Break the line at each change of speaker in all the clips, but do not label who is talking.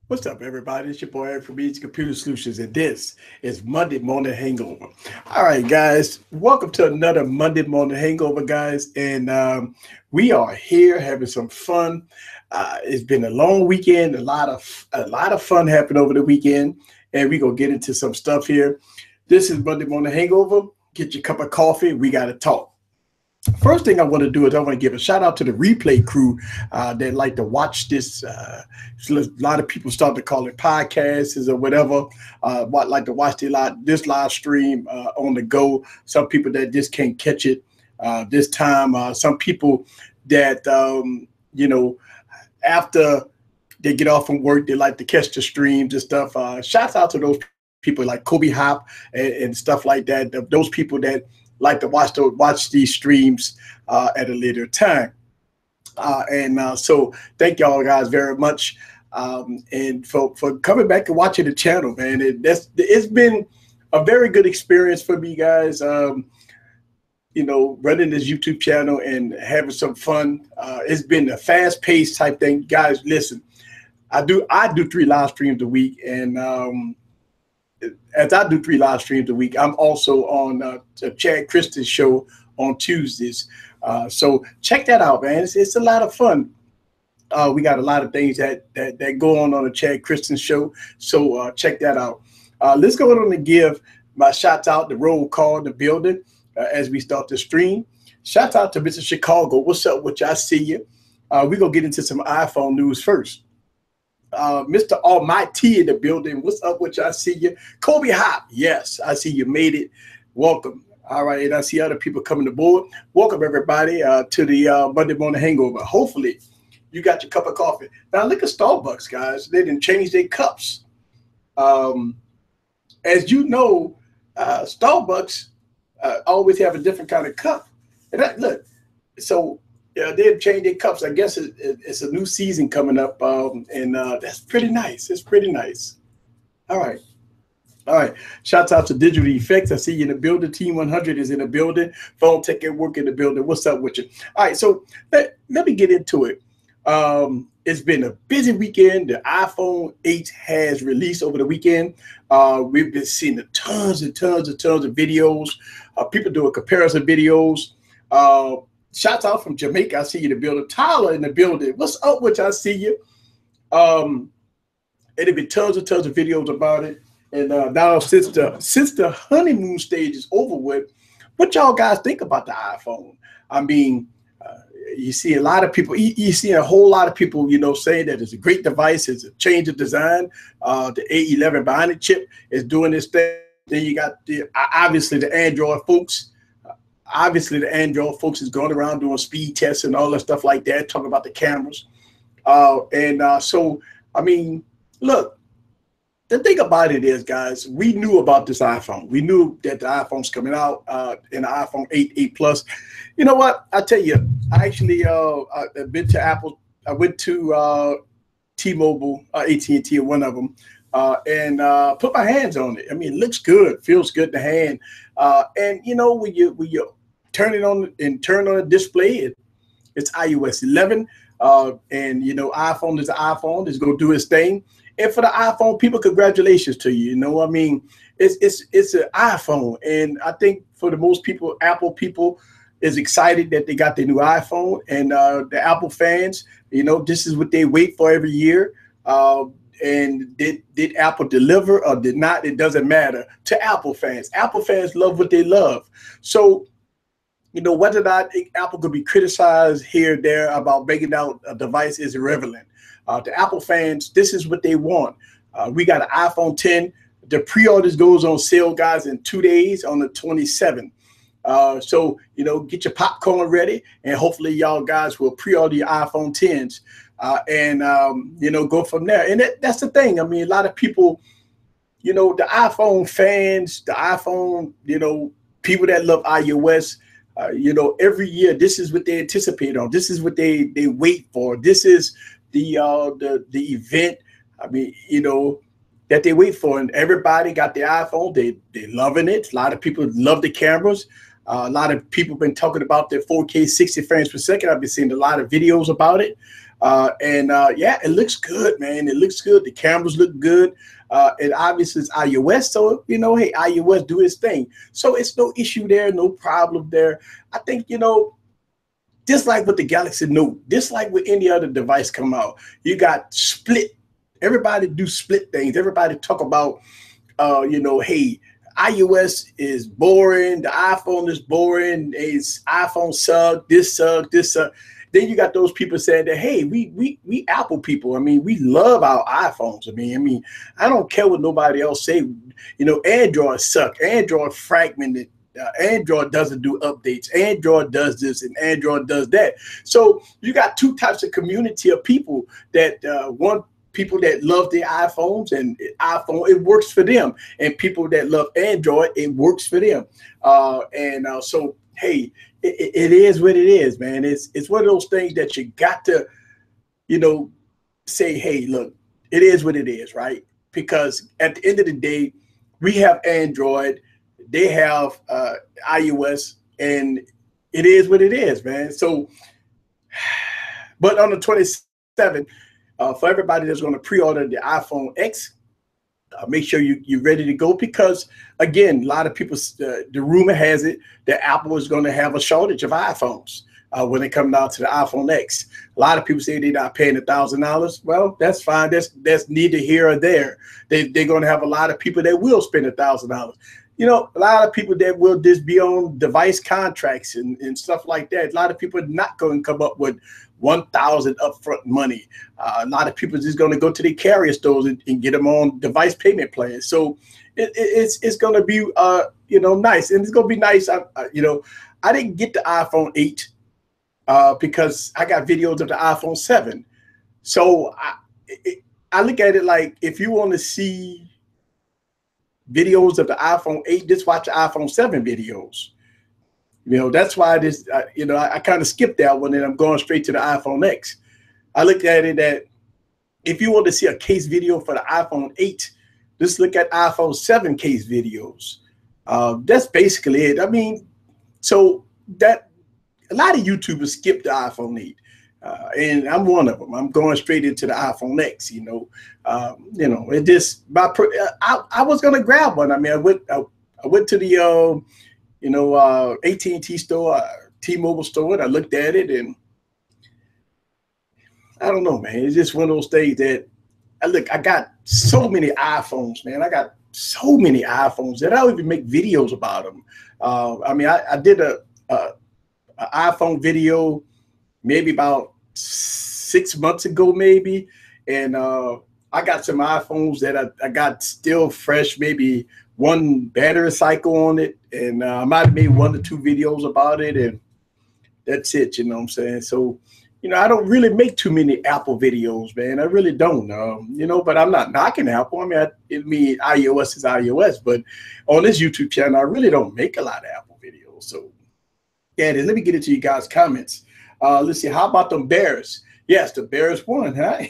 What's up, everybody? It's your boy Eric from Easy Computer Solutions, and this is Monday Morning Hangover. All right, guys, welcome to another Monday Morning Hangover, guys. And we are here having some fun. It's been a long weekend. A lot of fun happened over the weekend, and we're gonna get into some stuff here. This is Monday Morning Hangover. Get your cup of coffee. We gotta talk. First thing I want to do is I want to give a shout out to the replay crew that like to watch this. A lot of people start to call it podcasts or whatever. Like to watch this live stream on the go. Some people that just can't catch it this time. Some people that after they get off from work, they like to catch the streams and stuff. Shouts out to those people like Kobe Hop and stuff like that. Those people that like to watch these streams at a later time. So thank y'all guys very much. And for coming back and watching the channel, man. It's been a very good experience for me, guys. Running this YouTube channel and having some fun. It's been a fast-paced type thing. Guys, listen, I do 3 live streams a week, and as I do 3 live streams a week, I'm also on Chad Christen's show on Tuesdays. So check that out, man. It's a lot of fun. We got a lot of things that go on the Chad Christen show. So check that out. Let's go on and give my shout out, the roll call in the building as we start the stream. Shout out to Mr. Chicago. What's up with you? I see you. We're going to get into some iPhone news first. Mr. Almighty in the building. What's up with you? I see you. Kobe Hop. Yes, I see you made it. Welcome. All right, and I see other people coming aboard. Welcome, everybody, to the Monday Morning Hangover. Hopefully, you got your cup of coffee. Now, look at Starbucks, guys. They didn't change their cups. As you know, Starbucks always have a different kind of cup. And look, so they've changed their cups. I guess it's a new season coming up, and that's pretty nice. It's pretty nice. All right. Shouts out to Digital Effects. I see you in the building. Team 100 is in the building. Phone Tech at Work in the building. What's up with you? All right, so let me get into it. It's been a busy weekend. The iPhone 8 has released over the weekend. We've been seeing tons and tons of videos. People doing comparison videos. Shouts out from Jamaica. I see you in the building. Tyler in the building. What's up with you? I see you. It'll be tons of videos about it. And now since the honeymoon stage is over with, what y'all guys think about the iPhone? I mean, you see a lot of people. You see a whole lot of people, saying that it's a great device. It's a change of design. The A11 Bionic chip is doing this thing. Then you got obviously the Android folks. Obviously, the Android folks is going around doing speed tests and all that stuff like that, talking about the cameras. So, I mean, look, the thing about it is, guys, we knew about this iPhone. We knew that the iPhone's coming out in the iPhone 8 Plus. You know what? I tell you, I actually I've been to Apple. I went to T-Mobile, AT&T, or one of them, and put my hands on it. I mean, it looks good, feels good to hand. And when you turn it on and turn on the display, it's iOS 11, and iPhone is an iPhone. It's gonna do its thing. And for the iPhone people, congratulations to you. I mean, it's an iPhone, and I think for the most people, Apple people is excited that they got their new iPhone, and the Apple fans, this is what they wait for every year. And did Apple deliver or did not? It doesn't matter to Apple fans. Apple fans love what they love. So, whether or not Apple could be criticized here or there about making out a device is irrelevant. The Apple fans, this is what they want. We got an iPhone 10. The pre-orders goes on sale, guys, in 2 days on the 27th. So, get your popcorn ready, and hopefully y'all guys will pre-order your iPhone 10s and go from there. And that's the thing. I mean, a lot of people, the iPhone fans, the iPhone, people that love iOS, every year, this is what they anticipate on. This is what they wait for. This is the event, I mean, that they wait for, and everybody got their iPhone. They loving it. A lot of people love the cameras. A lot of people been talking about their 4K 60 frames per second. I've been seeing a lot of videos about it. Yeah, it looks good, man. It looks good. The cameras look good. And obviously it's iOS, so hey, iOS do its thing. So it's no issue there, no problem there. I think just like with the Galaxy Note, just like with any other device come out, you got split. Everybody do split things. Everybody talk about, hey, iOS is boring. The iPhone is boring. It's iPhone suck. This suck. This suck. Then you got those people saying that, hey, we Apple people. I mean, we love our iPhones. I mean, I don't care what nobody else say. Android suck. Android fragmented. Android doesn't do updates. Android does this and Android does that. So you got two types of community of people that one people that love their iPhones and iPhone, it works for them. And people that love Android, it works for them. So, hey, it is what it is, man. It's one of those things that you got to, say, hey, look, it is what it is, right? Because at the end of the day, we have Android, they have iOS, and it is what it is, man. So, but on the 27th, for everybody that's going to pre-order the iPhone X, make sure you're ready to go, because again, a lot of people, the rumor has it that Apple is going to have a shortage of iPhones when it comes down to the iPhone X. A lot of people say they're not paying $1,000. Well, that's fine. That's neither here or there. They're going to have a lot of people that will spend $1,000. A lot of people that will just be on device contracts and stuff like that. A lot of people are not going to come up with $1,000 upfront money. A lot of people are just going to go to the carrier stores and get them on device payment plans. So it's going to be nice, and it's going to be nice. I didn't get the iPhone 8 because I got videos of the iPhone 7. So I look at it like, if you want to see videos of the iPhone 8, just watch the iPhone 7 videos. That's why this, I kind of skipped that one and I'm going straight to the iPhone X. I looked at it that if you want to see a case video for the iPhone 8, just look at iPhone 7 case videos. That's basically it. I mean, so that a lot of YouTubers skip the iPhone 8. And I'm one of them. I'm going straight into the iPhone X. It just I was gonna grab one. I mean, I went to the AT&T store, T-Mobile store, and I looked at it, and I don't know, man. It's just one of those things that I got so many iPhones, man. I got so many iPhones that I don't even make videos about them. I mean, I did a iPhone video maybe about 6 months ago, maybe. And I got some iPhones that I got still fresh, maybe one battery cycle on it. And I might have made 1 or 2 videos about it. And that's it, you know what I'm saying? So, I don't really make too many Apple videos, man. I really don't, but I'm not knocking Apple. I mean, iOS is iOS. But on this YouTube channel, I really don't make a lot of Apple videos. So, yeah, let me get into you guys' comments. Let's see. How about them Bears? Yes, the Bears won, huh?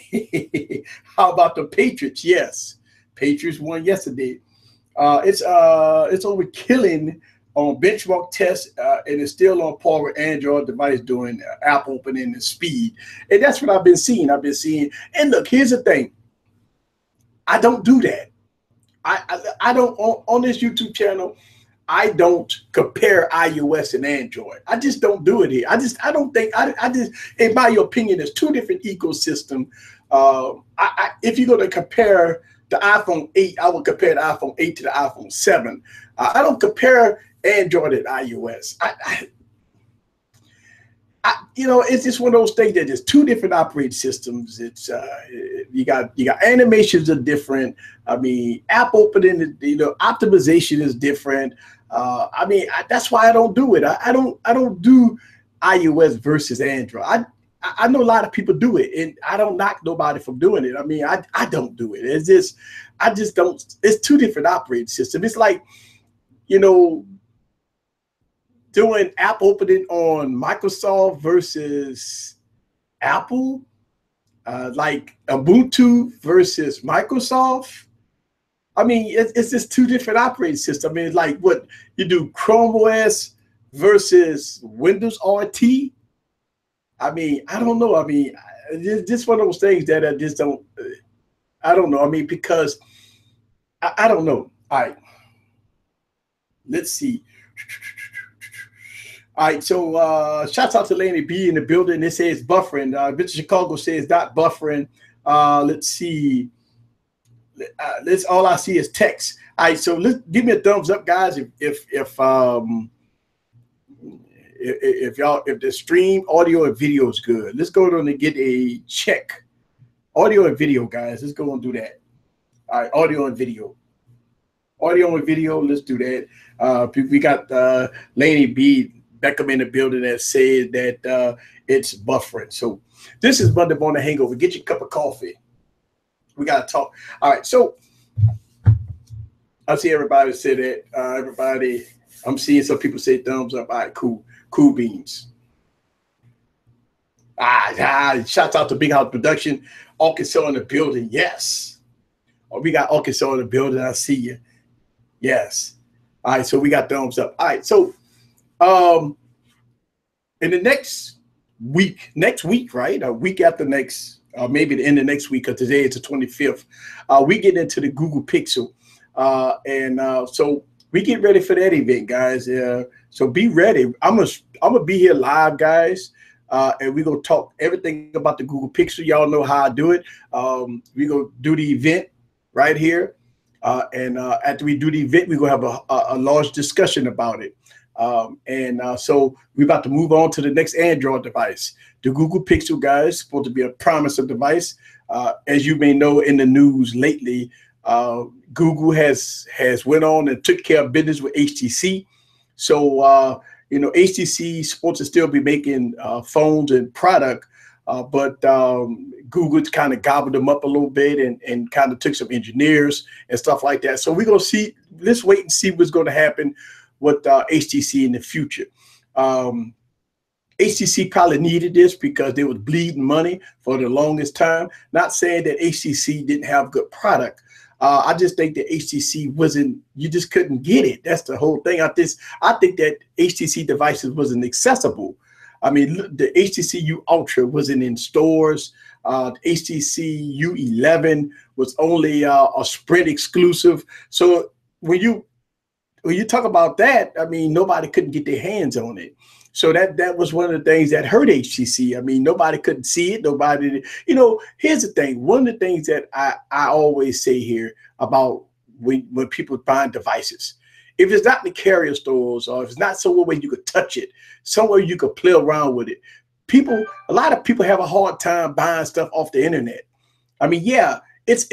How about the Patriots? Yes, Patriots won yesterday. It's overkilling on benchmark test, and it's still on par with Android device doing app opening and speed. And that's what I've been seeing. And look, here's the thing. I don't do that. I don't on this YouTube channel. I don't compare iOS and Android. I just don't do it here. I don't think, in my opinion, there's 2 different ecosystems. If you're going to compare the iPhone 8, I would compare the iPhone 8 to the iPhone 7. I don't compare Android and iOS. It's just one of those things that there's 2 different operating systems. It's you got animations are different. I mean, app opening, optimization is different. That's why I don't do it. I don't do iOS versus Android. I know a lot of people do it, and I don't knock nobody from doing it. I mean, I don't do it. I just don't. It's 2 different operating systems. It's like, doing app opening on Microsoft versus Apple, like Ubuntu versus Microsoft. I mean, it's just 2 different operating systems. I mean, it's like what you do, Chrome OS versus Windows RT. I mean, I don't know. I mean, Just one of those things that I just don't. I don't know. I mean, because I don't know. All right, let's see. All right, so shouts out to Laney B in the building. It says buffering. Mr. Chicago says not buffering. Let's see. Let's all I see is text. All right, so let's give me a thumbs up, guys. If the stream audio and video is good, let's go on and get a check. Audio and video, guys. Let's go and do that. All right, audio and video. Audio and video. Let's do that. We got Laney B. Beckham in the building that said that it's buffering. So this is Monday Morning Hangover. Get your cup of coffee. We got to talk. All right. So I see everybody say that. Everybody, I'm seeing some people say thumbs up. All right, cool. Cool beans. Shouts out to Big House Production. Arkansas in the building. Yes. Oh, we got Arkansas in the building. I see you. Yes. All right. So we got thumbs up. All right. So in the next week, right? A week after next, maybe the end of next week, because today is the 25th, we get into the Google Pixel. So we get ready for that event, guys. So be ready. I'm gonna be here live, guys. And we're gonna talk everything about the Google Pixel. Y'all know how I do it. We're gonna do the event right here. After we do the event, we're gonna have a large discussion about it. So we're about to move on to the next Android device. The Google Pixel, guys, supposed to be a promising device. As you may know in the news lately, Google has went on and took care of business with HTC. So, HTC is supposed to still be making phones and product, but Google kind of gobbled them up a little bit and kind of took some engineers and stuff like that. So we're going to see, let's wait and see what's going to happen with HTC in the future. HTC probably needed this because they was bleeding money for the longest time. Not saying that HTC didn't have good product. I just think that HTC wasn't, you just couldn't get it. That's the whole thing. I think that HTC devices wasn't accessible. I mean, the HTC U Ultra wasn't in stores. HTC U11 was only a Sprint exclusive. So when you talk about that, I mean, nobody couldn't get their hands on it. So that was one of the things that hurt HTC. I mean, nobody couldn't see it. Nobody, here's the thing. One of the things that I always say here about when people find devices, if it's not in the carrier stores or if it's not somewhere where you could touch it, somewhere you could play around with it, a lot of people have a hard time buying stuff off the internet. I mean, yeah, it's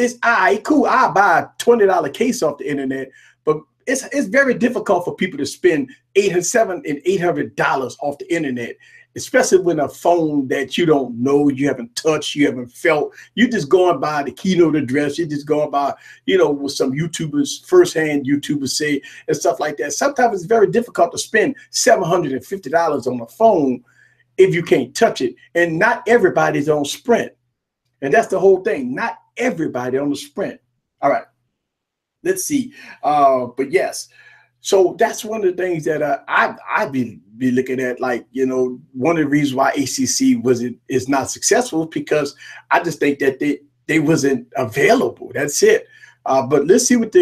cool. I'll buy a $20 case off the internet, but it's very difficult for people to spend $700 and $800 off the internet, especially when a phone that you don't know, you haven't touched, you haven't felt. You're just going by the keynote address. You're just going by, what some YouTubers, firsthand YouTubers say and stuff like that. Sometimes it's very difficult to spend $750 on a phone if you can't touch it. And not everybody's on Sprint. And that's the whole thing. Not everybody on the Sprint. All right. Let's see. But yes, so that's one of the things that I'd be looking at. Like, one of the reasons why HTC is not successful because I just think that they wasn't available. That's it. But let's see what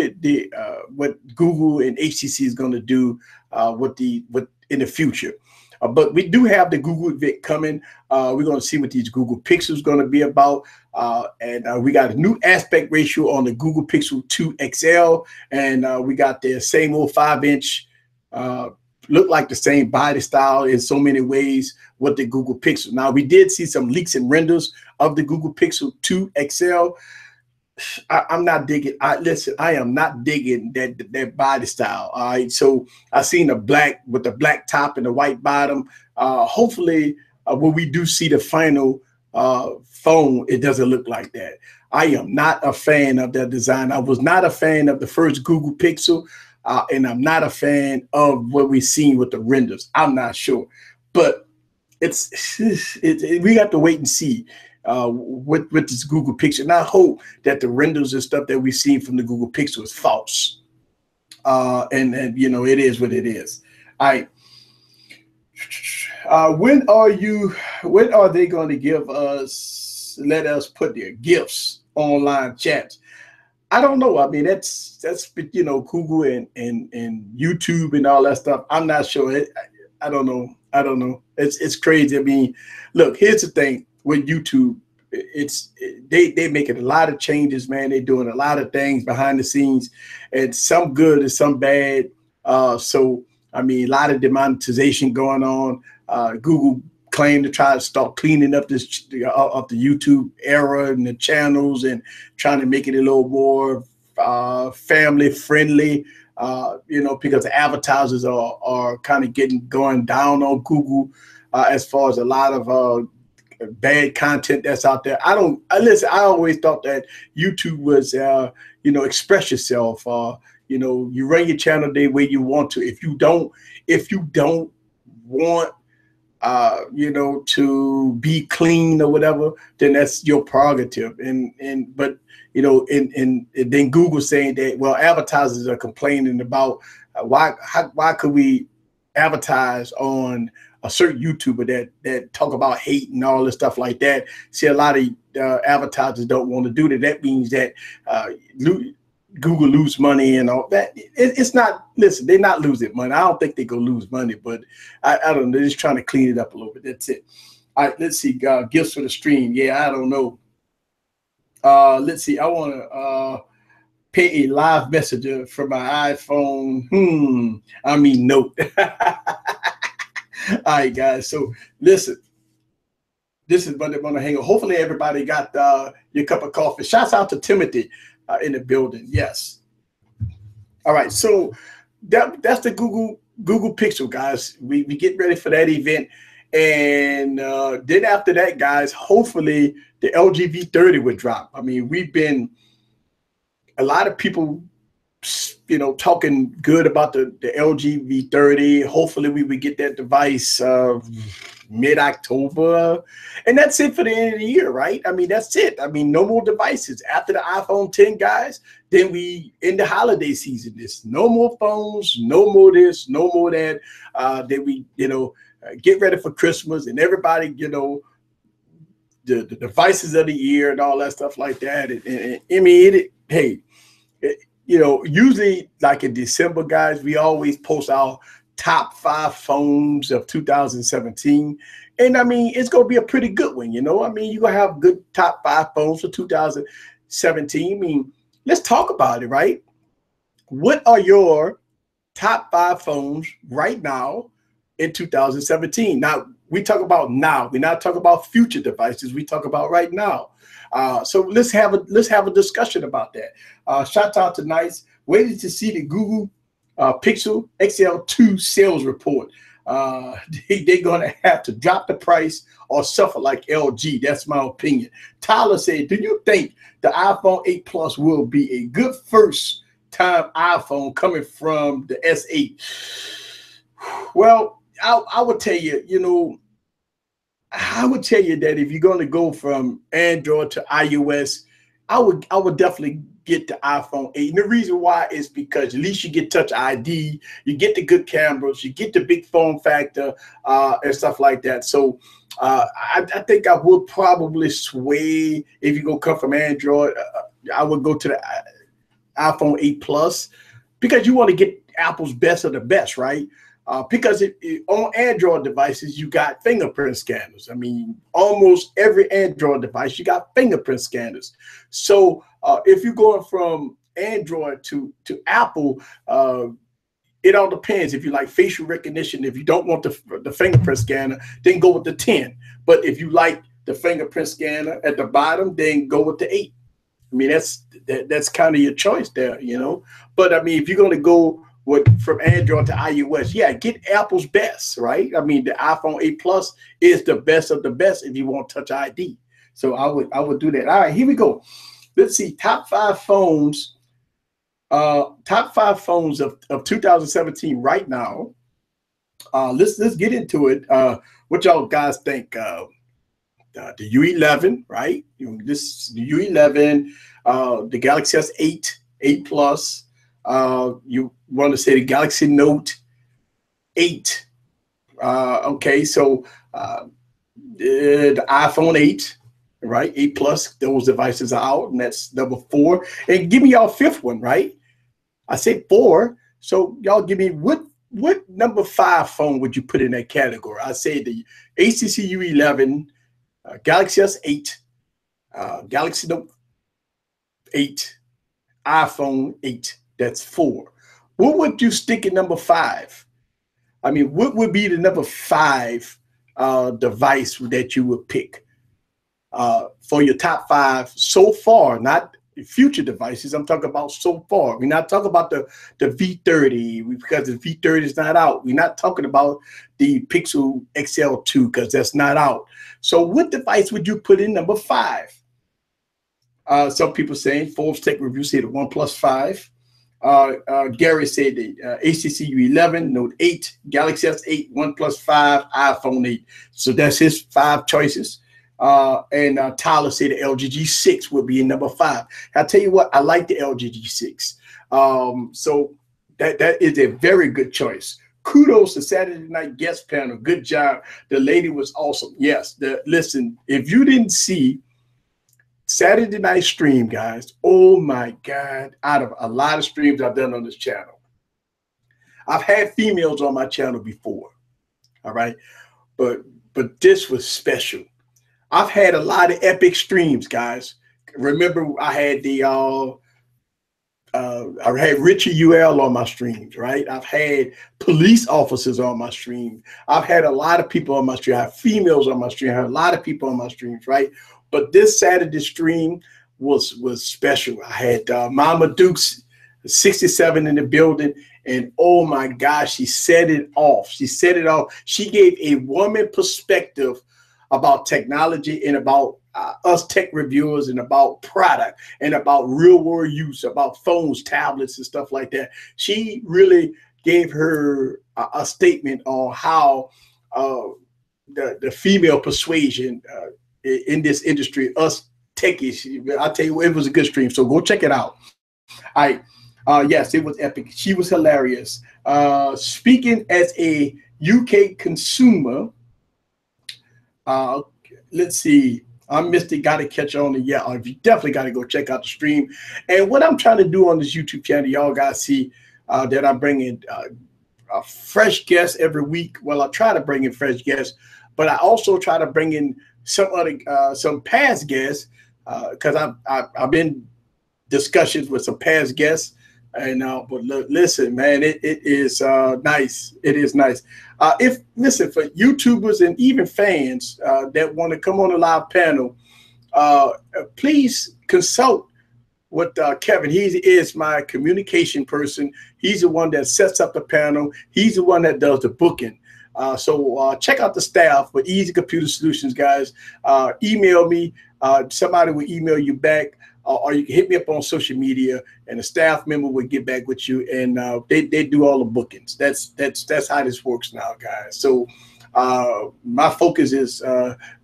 what Google and HTC is going to do in the future. But we do have the Google event coming. We're going to see what these Google Pixels going to be about. And we got a new aspect ratio on the Google Pixel 2 XL. And we got the same old 5-inch, look like the same body style in so many ways with the Google Pixel. Now, we did see some leaks and renders of the Google Pixel 2 XL. I'm not digging. Listen, I am not digging that body style. All right. So I seen the black with the black top and the white bottom. Hopefully, when we do see the final phone, it doesn't look like that. I am not a fan of that design. I was not a fan of the first Google Pixel, and I'm not a fan of what we've seen with the renders. I'm not sure, but we have to wait and see. With this Google Pixel. And I hope that the renders and stuff that we've seen from the Google Pixel is false. And it is what it is. All right. When are they going to give us let us put their gifts online chats. I don't know. I mean, that's you know, Google and YouTube and all that stuff. I'm not sure. I don't know. I don't know. It's crazy. I mean, look, here's the thing with YouTube. They making a lot of changes, man. They're doing a lot of things behind the scenes, and some good and some bad. So I mean, a lot of demonetization going on. Google claimed to try to start cleaning up this of the YouTube era and the channels and trying to make it a little more family friendly. You know, because the advertisers are kind of going down on Google as far as a lot of bad content that's out there. Listen, I always thought that YouTube was you know, express yourself. You know, you run your channel the way you want to. If you don't want you know, to be clean or whatever, then that's your prerogative. But you know, and then Google saying that, well, advertisers are complaining about why could we advertise on a certain YouTuber that talk about hate and all this stuff like that. See, a lot of advertisers don't want to do that. That means that Google lose money and all that. It's not, listen, they're not losing money. I don't think they go lose money, but I don't know. They're just trying to clean it up a little bit. That's it. All right, let's see. Gifts for the stream. Yeah, I don't know. Let's see. I want to pay a live messenger for my iPhone. I mean, note. All right, guys. So listen, this is Monday Hangover. Hopefully everybody got your cup of coffee. Shouts out to Timothy in the building. Yes. All right. So that's the Google Pixel, guys. We get ready for that event. And then after that, guys, hopefully the LG V30 would drop. I mean, we've been a lot of people, you know, talking good about the LG V30. Hopefully we would get that device mid-October. And that's it for the end of the year, right? I mean, that's it. I mean, no more devices. After the iPhone 10, guys, then we in the holiday season. There's no more phones, no more this, no more that. Then we, you know, get ready for Christmas and everybody, you know, the devices of the year and all that stuff like that. And I mean, you know, usually like in December, guys, we always post our top 5 phones of 2017. And I mean, it's going to be a pretty good one, you know. I mean, you're going to have good top 5 phones for 2017. I mean, let's talk about it, right? What are your top 5 phones right now in 2017? Now, we talk about now. We're not talking about future devices. We talk about right now. So let's have a discussion about that. Shout out to Nice. Waiting to see the Google Pixel XL2 sales report. They're going to have to drop the price or suffer like LG. That's my opinion. Tyler said, do you think the iPhone 8 Plus will be a good first time iPhone coming from the S8? Well, I would tell you, you know, I would tell you that if you're going to go from Android to iOS, I would definitely get the iPhone 8. And the reason why is because at least you get Touch ID, you get the good cameras, you get the big form factor and stuff like that. So I think I would probably sway if you're going to come from Android. I would go to the iPhone 8 Plus because you want to get Apple's best of the best, right? Because on Android devices, you got fingerprint scanners. I mean, almost every Android device, you got fingerprint scanners. So if you're going from Android to Apple, it all depends. If you like facial recognition, if you don't want the fingerprint scanner, then go with the 10. But if you like the fingerprint scanner at the bottom, then go with the 8. I mean, that's kind of your choice there, you know. But I mean, if you're going to go from Android to iOS, yeah, get Apple's best, right? I mean, the iPhone 8 Plus is the best of the best if you want Touch ID. So I would do that. All right, here we go. Let's see, top 5 phones of 2017 right now. Let's get into it. What y'all guys think? The U11, right? The U11, the Galaxy S8, 8 Plus. You want to say the Galaxy Note 8. Okay, so the iPhone 8, right? 8 Plus, those devices are out, and that's number 4. And give me y'all 5th one, right? I said 4. So y'all give me what number 5 phone would you put in that category? I say the HTC U11, Galaxy S8, Galaxy Note 8, iPhone 8. That's 4. What would you stick at number 5? I mean, what would be the number 5 device that you would pick for your top 5 so far? Not future devices. I'm talking about so far. We're not talking about the V30 because the V30 is not out. We're not talking about the Pixel XL2 because that's not out. So what device would you put in number 5? Some people saying Forbes Tech Review said the OnePlus 5. Gary said the HTC U11, Note 8, Galaxy S8, OnePlus 5, iPhone 8. So that's his 5 choices. And Tyler said the LG G6 would be in number 5. I tell you what, I like the LG G6. So that is a very good choice. Kudos to Saturday Night Guest Panel. Good job. The lady was awesome. Yes. Listen, if you didn't see Saturday night stream, guys, oh my God, out of a lot of streams I've done on this channel, I've had females on my channel before, all right? But this was special. I've had a lot of epic streams, guys. Remember, I had I had Richie UL on my streams, right? I've had police officers on my stream. I've had a lot of people on my stream. I have females on my stream. I have a lot of people on my streams, right? But this Saturday stream was special. I had Mama Dukes 67 in the building, and oh my gosh, she set it off. She set it off. She gave a woman perspective about technology and about us tech reviewers and about product and about real world use, about phones, tablets, and stuff like that. She really gave her a statement on how the female persuasion in this industry, us techies. I tell you, it was a good stream. So go check it out. All right. Yes, it was epic. She was hilarious. Speaking as a UK consumer, let's see. I missed it. Got to catch on. Yeah, you definitely got to go check out the stream. And what I'm trying to do on this YouTube channel, y'all got to see that I'm bringing a fresh guest every week. Well, I try to bring in fresh guests, but I also try to bring in some past guests because I've been discussions with some past guests. And but look, listen, man, it is nice. It is nice. Listen, for YouTubers and even fans that want to come on a live panel, please consult with Kevin. He is my communication person. He's the one that sets up the panel. He's the one that does the booking. So check out the staff with Easy Computer Solutions, guys. Email me. Somebody will email you back. Or you can hit me up on social media, and a staff member will get back with you, and they do all the bookings. That's how this works now, guys. So my focus is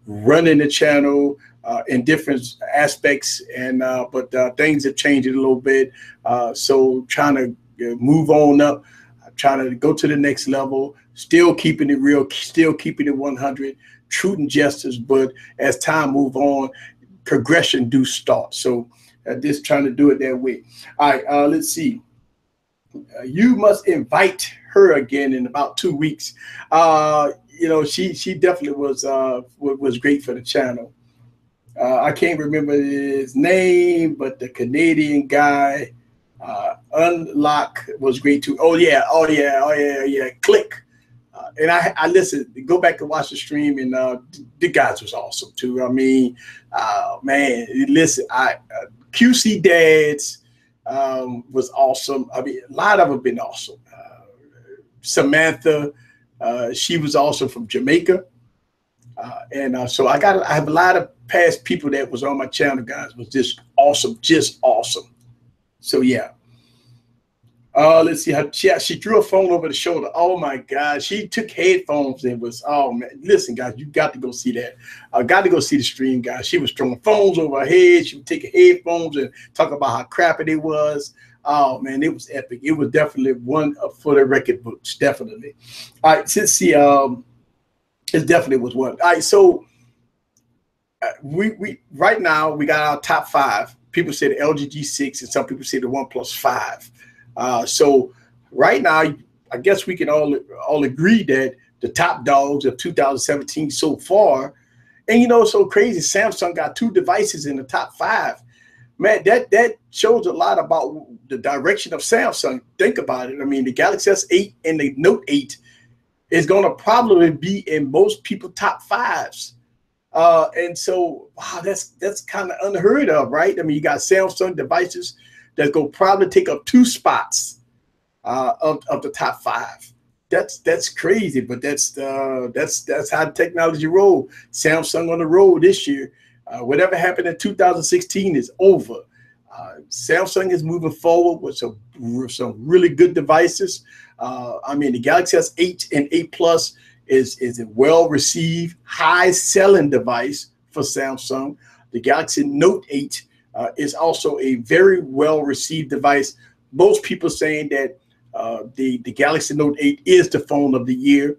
running the channel in different aspects, and but things have changed a little bit. So trying to move on up, trying to go to the next level, still keeping it real, still keeping it 100, truth and justice. But as time move on, progression do start. So just trying to do it that way. All right, let's see. You must invite her again in about 2 weeks. You know, she definitely was great for the channel. I can't remember his name, but the Canadian guy, Unlock, was great too. Oh yeah. Click. And I listened, go back and watch the stream, and the guys was awesome too. I mean, man, listen, QC Dads was awesome. I mean, a lot of them have been awesome. Samantha, she was also from Jamaica. And so I have a lot of past people that was on my channel, guys, was just awesome, So yeah. Let's see how she threw a phone over the shoulder. Oh my God, she took headphones and was, oh man, listen guys, you got to go see that. I got to go see the stream, guys. She was throwing phones over her head. She would take headphones and talk about how crappy it was. Oh man, it was epic. It was definitely one for the record books, definitely. All right, let's see. It definitely was one. All right, so we right now we got our top five. People say the LG G6, and some people say the OnePlus 5. So right now, I guess we can all agree that the top dogs of 2017 so far. And you know, it's so crazy. Samsung got 2 devices in the top 5. Man, that shows a lot about the direction of Samsung. Think about it. I mean, the Galaxy S8 and the Note 8 is going to probably be in most people's top 5s. And so, wow, that's kind of unheard of, right? I mean, you got Samsung devices that go probably take up 2 spots of the top 5. That's crazy, but that's how technology roll. Samsung on the road this year. Whatever happened in 2016 is over. Samsung is moving forward with some really good devices. I mean, the Galaxy S8 and 8 Plus is a well-received, high-selling device for Samsung. The Galaxy Note 8 is also a very well-received device. Most people saying that the Galaxy Note 8 is the phone of the year.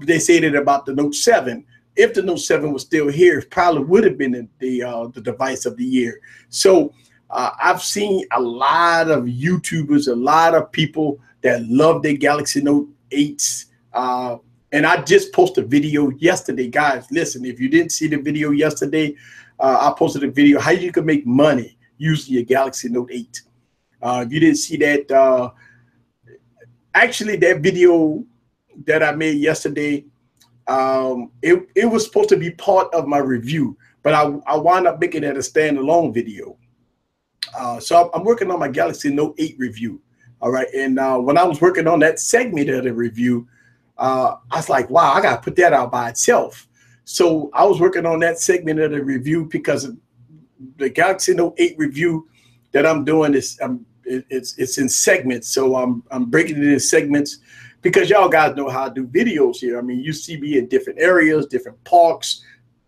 They say that about the Note 7. If the Note 7 was still here, it probably would have been the device of the year. So I've seen a lot of YouTubers, a lot of people that love their Galaxy Note 8s. And I just posted a video yesterday. Guys, listen, if you didn't see the video yesterday, I posted a video how you can make money using your Galaxy Note 8. If you didn't see that, actually that video that I made yesterday, it was supposed to be part of my review, but I wound up making it a standalone video. So I'm working on my Galaxy Note 8 review. All right. And when I was working on that segment of the review, I was like, wow, I got to put that out by itself. So I was working on that segment of the review because the Galaxy Note 8 review that I'm doing is it's in segments. So I'm breaking it in segments because y'all guys know how to do videos here. I mean, you see me in different areas, different parks,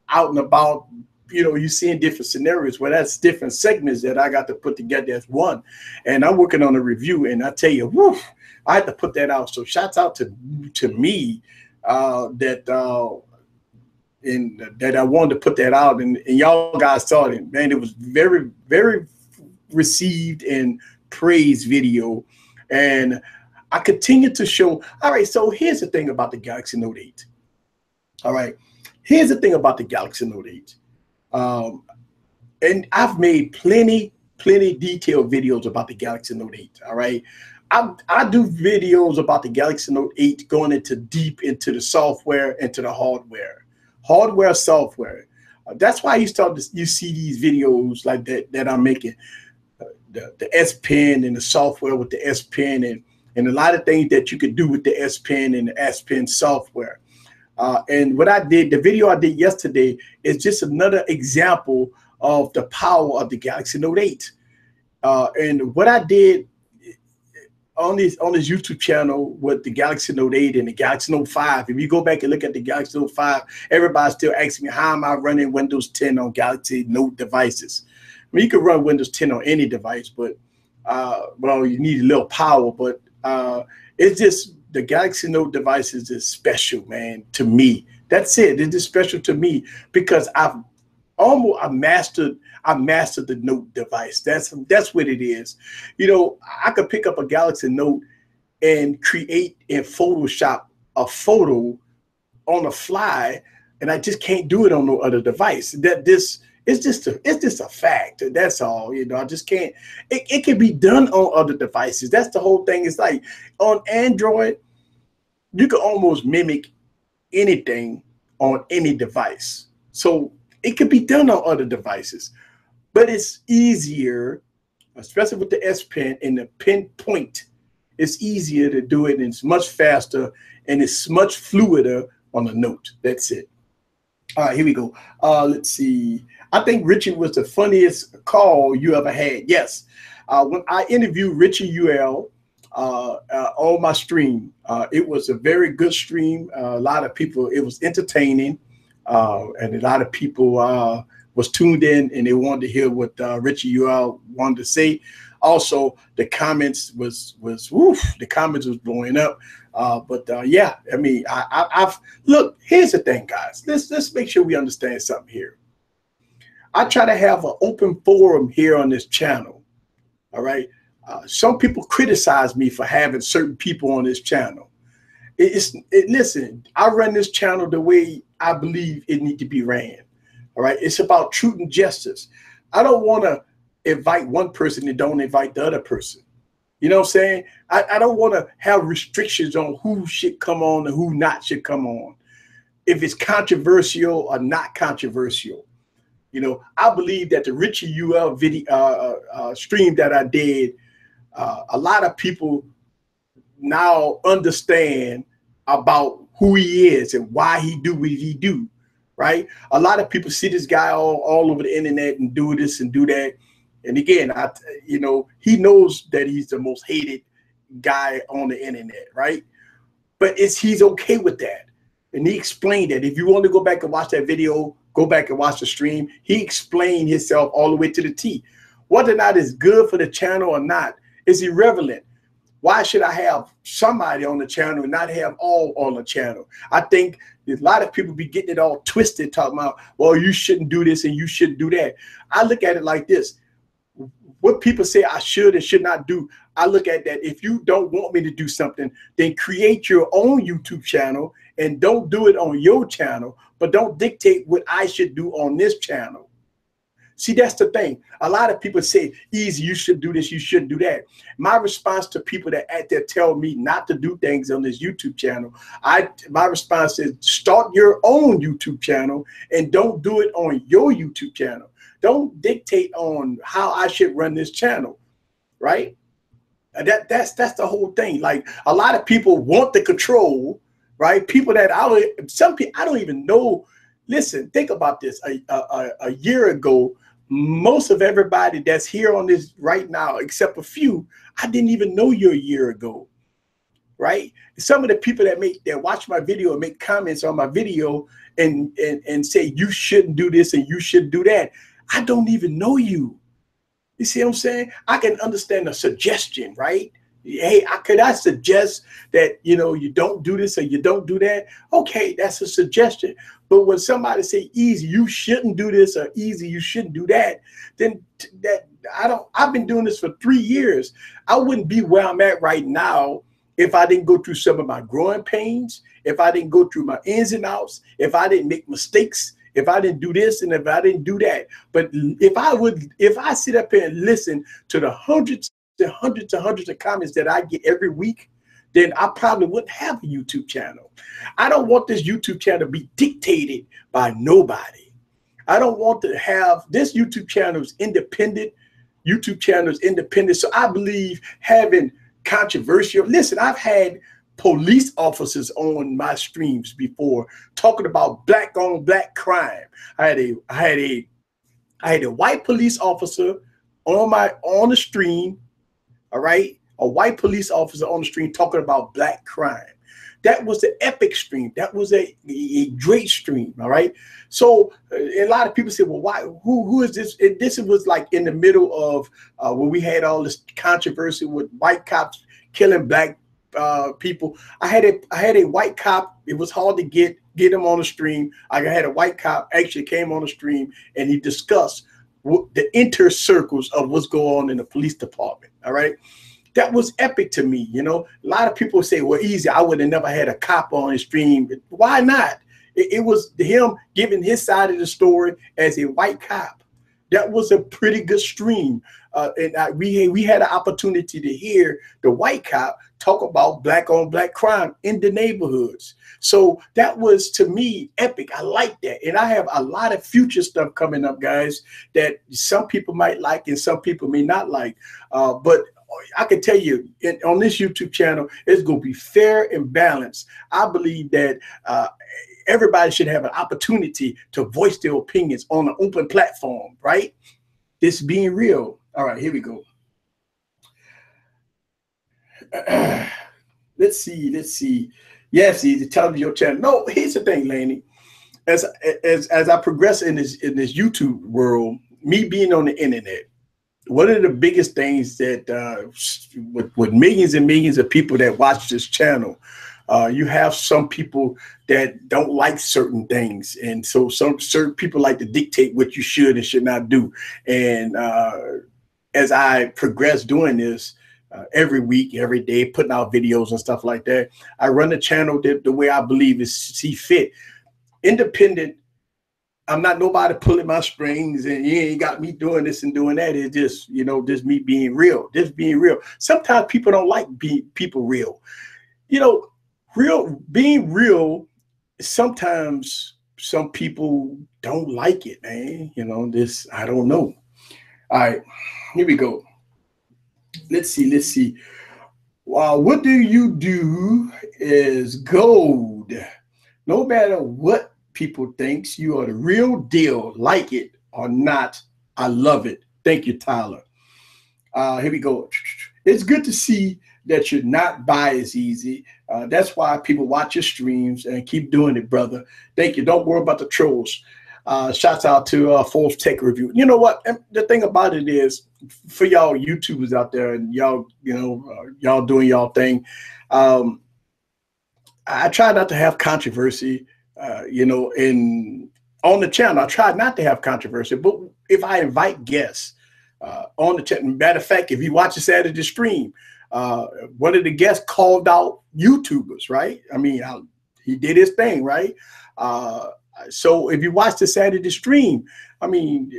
out and about. You know, you see in different scenarios. Well, that's different segments that I got to put together as one. And I'm working on a review, and I tell you, woof, I had to put that out. So shouts out to me that I wanted to put that out, and y'all guys saw it. Man, it was very, very received and praised video. And I continue to show. All right, so here's the thing about the Galaxy Note 8. All right, here's the thing about the Galaxy Note 8. And I've made plenty detailed videos about the Galaxy Note 8. All right. I do videos about the Galaxy Note 8 going deep into the software, into the hardware, software. That's why you see these videos like that I'm making, the S Pen and the software with the S Pen and a lot of things that you could do with the S Pen and the S Pen software. And what I did, the video I did yesterday is just another example of the power of the Galaxy Note 8. And what I did on this YouTube channel with the Galaxy Note 8 and the Galaxy Note 5, if you go back and look at the Galaxy Note 5, everybody's still asking me, how am I running Windows 10 on Galaxy Note devices? I mean, you can run Windows 10 on any device, but, well, you need a little power, but it's just, the Galaxy Note devices is special, man, to me. That's it. It is special to me because I've mastered the Note device. That's what it is. You know, I could pick up a Galaxy Note and create in Photoshop a photo on the fly, and I just can't do it on no other device. It's just a fact. That's all. You know, I just can't. It can be done on other devices. That's the whole thing. It's like on Android, you can almost mimic anything on any device. So it could be done on other devices, but it's easier, especially with the S Pen and the pinpoint. It's easier to do it, and it's much faster, and it's much fluider on the Note. That's it. All right, here we go. Let's see. I think Richie was the funniest call you ever had. Yes. When I interviewed Richie UL on my stream, it was a very good stream. A lot of people, it was entertaining, and a lot of people was tuned in, and they wanted to hear what Richie UL wanted to say. Also, the comments was woof, the comments was blowing up. Yeah, I mean, I've look. Here's the thing, guys. Let's make sure we understand something here. I try to have an open forum here on this channel. All right. Some people criticize me for having certain people on this channel. Listen, I run this channel the way I believe it needs to be ran. All right. It's about truth and justice. I don't want to invite one person and don't invite the other person. You know what I'm saying? I don't want to have restrictions on who should come on and who not should come on. If it's controversial or not controversial. You know, I believe that the Richie UL video stream that I did, a lot of people now understand about who he is and why he do what he do, right? A lot of people see this guy all over the internet and do this and do that. And again, you know, he knows that he's the most hated guy on the internet, right? But he's okay with that. And he explained that. If you want to go back and watch that video, go back and watch the stream. He explained himself all the way to the T. Whether or not it's good for the channel or not is irrelevant. Why should I have somebody on the channel and not have all on the channel? I think a lot of people be getting it all twisted, talking about, well, you shouldn't do this and you shouldn't do that. I look at it like this. What people say I should and should not do, I look at that. If you don't want me to do something, then create your own YouTube channel and don't do it on your channel, but don't dictate what I should do on this channel. See, that's the thing. A lot of people say, easy, you should do this, you shouldn't do that. My response to people that out there tell me not to do things on this YouTube channel, my response is start your own YouTube channel and don't do it on your YouTube channel. Don't dictate on how I should run this channel, right? That's the whole thing. Like, a lot of people want the control, right? People that some people I don't even know. Listen, think about this. A year ago, most of everybody that's here on this right now, except a few, I didn't even know you a year ago, right? Some of the people that watch my video and make comments on my video and say you shouldn't do this and you shouldn't do that, I don't even know you. You see what I'm saying? I can understand a suggestion, right? Hey, could I suggest that, you know, you don't do this or you don't do that? Okay, that's a suggestion. But when somebody say, easy, you shouldn't do this, or easy, you shouldn't do that, then I've been doing this for 3 years. I wouldn't be where I'm at right now if I didn't go through some of my growing pains, if I didn't go through my ins and outs, if I didn't make mistakes, if I didn't do this and if I didn't do that. But if I sit up here and listen to the hundreds of comments that I get every week, then I probably wouldn't have a YouTube channel. I don't want this YouTube channel to be dictated by nobody. I don't want to have this YouTube channel is independent. YouTube channel is independent. So I believe having controversial, listen, I've had police officers on my streams before talking about black on black crime. I had a white police officer on the stream. All right, a white police officer on the stream talking about black crime. That was the epic stream. That was a great stream. All right. So a lot of people say, well, why? Who is this? And this was like in the middle of when we had all this controversy with white cops killing black people. I had a white cop. It was hard to get him on the stream. I had a white cop actually came on the stream and he discussed the inner circles of what's going on in the police department. All right. That was epic to me. You know, a lot of people say, well, easy, I would have never had a cop on his stream. Why not? It was him giving his side of the story as a white cop. That was a pretty good stream. We had an opportunity to hear the white cop talk about black on black crime in the neighborhoods. So that was, to me, epic. I like that. And I have a lot of future stuff coming up, guys, that some people might like and some people may not like. But I can tell you on this YouTube channel, it's going to be fair and balanced. I believe that everybody should have an opportunity to voice their opinions on an open platform, right? This being real. All right, here we go. Let's see. Yes, easy. Tell me your channel. No, here's the thing, Laney. As I progress in this YouTube world, me being on the internet, one of the biggest things that with millions and millions of people that watch this channel, You have some people that don't like certain things, and so some certain people like to dictate what you should and should not do. And as I progress doing this every week, every day, putting out videos and stuff like that, I run the channel the way I believe is see fit, independent. I'm not nobody pulling my strings, and you ain't got me doing this and doing that. It's just, you know, just me being real, just being real. Sometimes people don't like people real, you know, being real. Sometimes some people don't like it, man. You know, this, I don't know. All right, here we go. Let's see. Wow, what do you do is gold. No matter what people thinks, you are the real deal. Like it or not, I love it. Thank you, Tyler. Here we go. It's good to see that you're not biased easy. That's why people watch your streams, and keep doing it, brother. Thank you. Don't worry about the trolls. Shouts out to Forbes Tech Review. You know what? And the thing about it is, for y'all YouTubers out there, and y'all, you know, y'all doing y'all thing. I try not to have controversy. You know, on the channel, I try not to have controversy. But if I invite guests on the channel, matter of fact, if you watch the Saturday stream, one of the guests called out YouTubers, right? I mean, he did his thing, right? So if you watch the Saturday stream, I mean,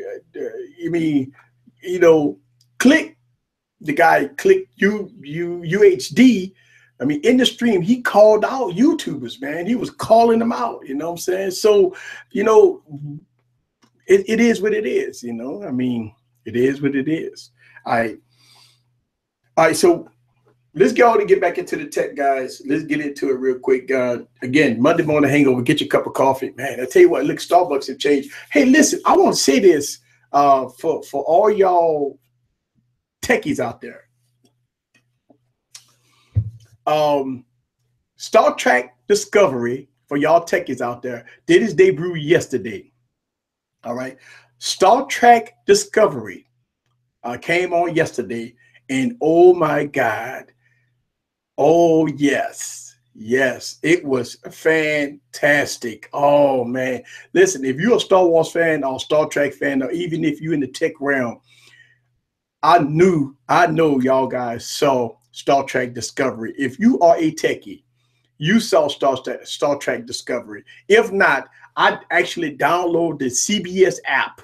you know, click UHD. I mean, in the stream, he called out YouTubers, man. He was calling them out, you know what I'm saying? So, you know, it is what it is, you know? I mean, it is what it is. All right, so let's get back into the tech, guys. Let's get into it real quick. Again, Monday morning hangover, get your cup of coffee. Man, I tell you what, look, Starbucks have changed. Hey, listen, I want to say this for all y'all techies out there. Star Trek Discovery, for y'all techies out there, did its debut yesterday. All right. Star Trek Discovery came on yesterday, and oh my God. Oh, yes. Yes, it was fantastic. Oh, man. Listen, if you're a Star Wars fan or Star Trek fan, or even if you're in the tech realm, I know y'all guys saw Star Trek Discovery. If you are a techie, you saw Star Trek Discovery. If not, I actually download the CBS app.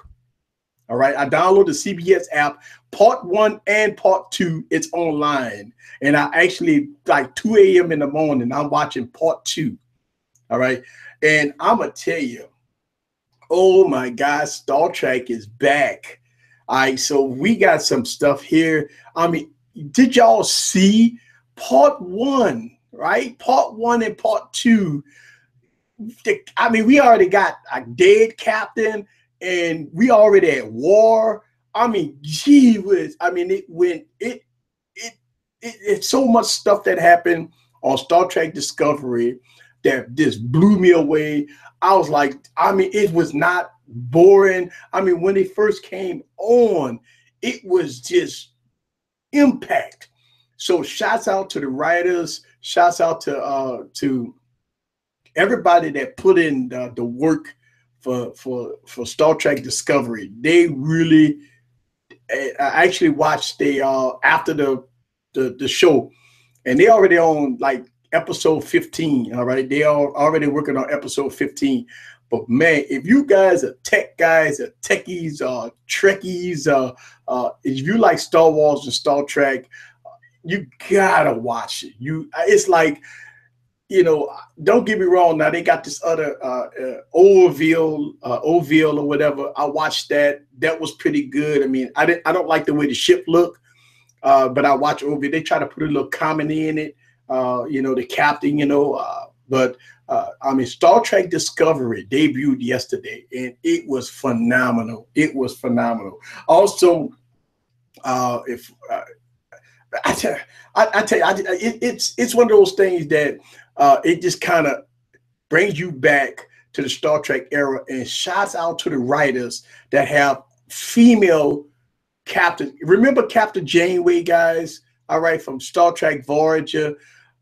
All right, I download the CBS app, part 1 and part 2. It's online, and I actually, like 2 a.m. in the morning, I'm watching part 2. All right, and I'm gonna tell you, oh my God, Star Trek is back. All right, so we got some stuff here. I mean, did y'all see part 1, right? Part 1 and part 2. I mean, we already got a dead captain, and we already at war. I mean, gee whiz. I mean, it's so much stuff that happened on Star Trek Discovery that just blew me away. I was like, I mean, it was not boring. I mean, when it first came on, it was just impact. So shouts out to the writers, shouts out to everybody that put in the work for Star Trek Discovery. They really, I actually watched after the show, and they already on like episode 15. All right, they are already working on episode 15. But man, if you guys are tech guys, or techies, or Trekkies, if you like Star Wars and Star Trek, you gotta watch it. It's like, you know, don't get me wrong. Now they got this other Orville or whatever. I watched that. That was pretty good. I mean, I don't like the way the ship looked, but I watched Orville. They try to put a little comedy in it. You know, the captain. You know, but I mean, Star Trek Discovery debuted yesterday, and it was phenomenal. It was phenomenal. Also, if I tell you, it's one of those things that it just kind of brings you back to the Star Trek era, and shouts out to the writers that have female captains. Remember Captain Janeway, guys? All right, from Star Trek Voyager.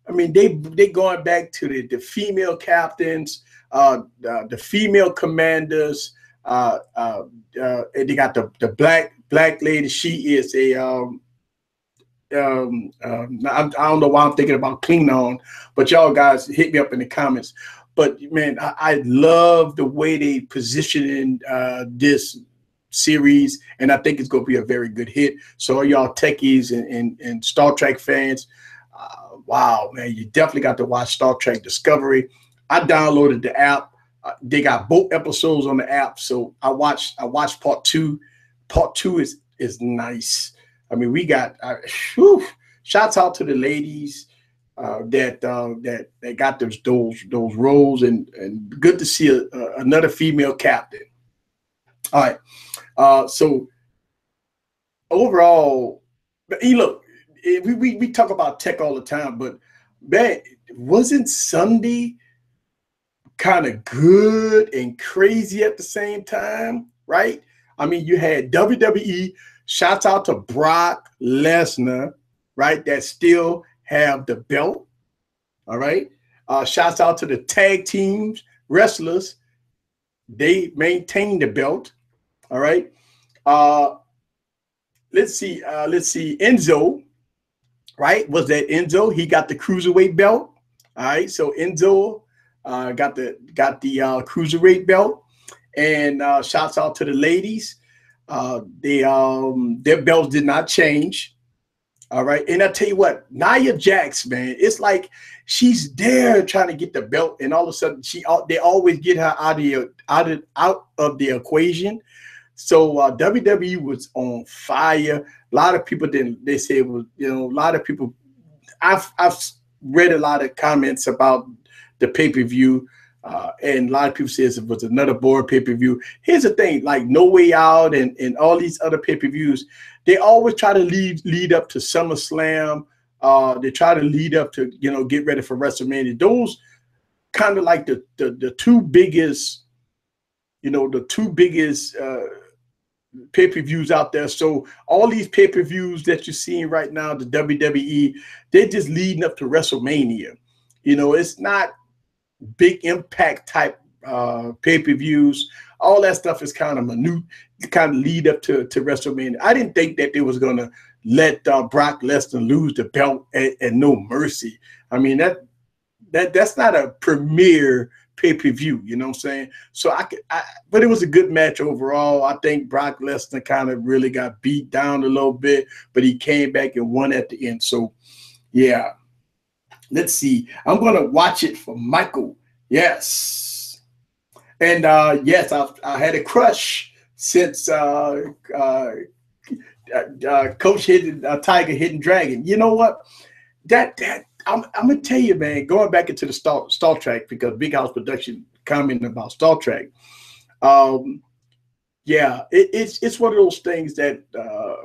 I mean, they going back to the female captains, the female commanders. And they got the black lady. She is a I don't know why I'm thinking about Clean On, but y'all guys hit me up in the comments. But man, I love the way they position this series, and I think it's going to be a very good hit. So y'all techies and Star Trek fans, wow, man, you definitely got to watch Star Trek Discovery. I downloaded the app. They got both episodes on the app, so I watched part two. Part two is nice. I mean, we got shouts out to the ladies that got those roles, and good to see another female captain. All right, so overall, look, we talk about tech all the time, but man, wasn't Sunday kind of good and crazy at the same time, right? I mean, you had WWE. Shouts out to Brock Lesnar, right? That still have the belt. All right. Shouts out to the tag teams wrestlers. They maintain the belt. All right. Let's see. Enzo, right? Was that Enzo? He got the cruiserweight belt. All right. So Enzo got the cruiserweight belt. And shouts out to the ladies. Their belts did not change. All right. And I tell you what, Nia Jax, man, it's like she's there trying to get the belt, and all of a sudden they always get her out of the equation. So WWE was on fire. A lot of people didn't. They say it was, a lot of people. I've read a lot of comments about the pay-per-view. And a lot of people say it was another boring pay-per-view. Here's the thing, like No Way Out and all these other pay-per-views, they always try to lead up to SummerSlam. They try to lead up to, get ready for WrestleMania. Those kind of like the two biggest, pay-per-views out there. So all these pay-per-views that you're seeing right now, the WWE, they're just leading up to WrestleMania. It's not big impact type pay-per-views. All that stuff is kind of minute, kind of lead up to WrestleMania. I didn't think that they was going to let Brock Lesnar lose the belt and no mercy. I mean, that's not a premier pay-per-view, you know what I'm saying? So but it was a good match overall. I think Brock Lesnar kind of really got beat down a little bit, but he came back and won at the end. So yeah. Let's see. I'm going to watch it for Michael. Yes. And yes, I had a crush since Coach Tiger Hidden Dragon. You know what? I'm going to tell you, man, going back into the Star Trek, because Big House Production commented about Star Trek. Yeah, it's one of those things that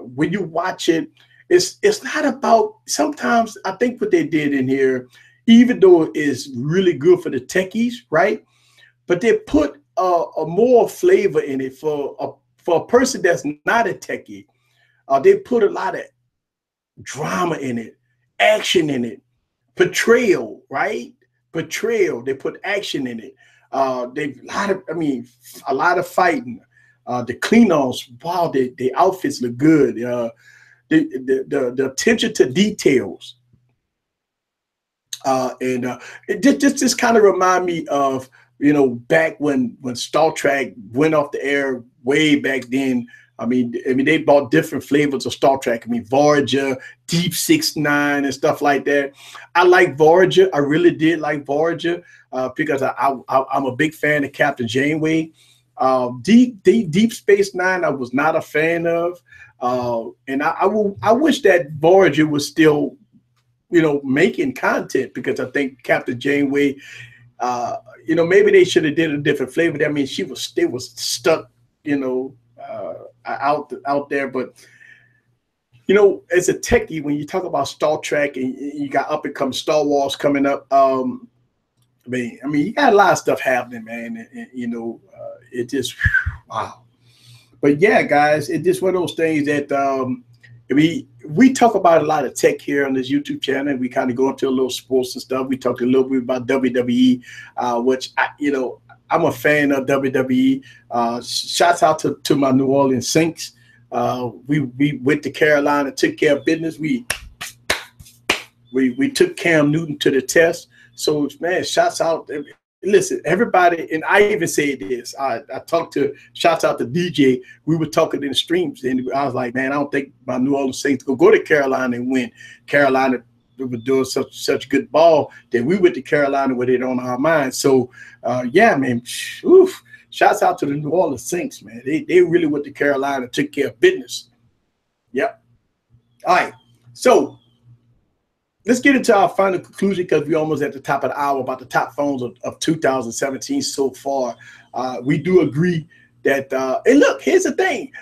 when you watch it, it's not about, sometimes I think what they did in here, even though it is really good for the techies, right? But they put a more flavor in it for a person that's not a techie. They put a lot of drama in it, action in it, portrayal, right? Portrayal. They put action in it. A lot of fighting. The clean-offs, wow, the outfits look good. The attention to details, and it just kind of remind me of back when Star Trek went off the air way back then. I mean they bought different flavors of Star Trek. I mean Voyager, Deep 6 9, and stuff like that. I like Voyager. I really did like Voyager because I'm a big fan of Captain Janeway. Deep Space Nine I was not a fan of. And I wish that Voyager was still, making content, because I think Captain Janeway, maybe they should have did a different flavor. I mean, they was stuck, out there. But as a techie, when you talk about Star Trek and you got up and come Star Wars coming up, I mean, you got a lot of stuff happening, man. And it just wow. But yeah, guys, it's just one of those things that we talk about a lot of tech here on this YouTube channel. We kind of go into a little sports and stuff. We talked a little bit about WWE, which I'm a fan of WWE. Shouts out to my New Orleans Saints. We went to Carolina, took care of business. We took Cam Newton to the test. So man, shouts out. Listen, everybody, and I even said this. I talked to, shouts out to DJ. We were talking in the streams, and I was like, man, I don't think my New Orleans Saints go to Carolina and win. Carolina was doing such good ball that we went to Carolina with it on our minds. So, yeah, man, oof, shouts out to the New Orleans Saints, man. They really went to Carolina, took care of business. Yep. All right. So let's get into our final conclusion, because we're almost at the top of the hour, about the top phones of 2017 so far. We do agree that, and look, here's the thing.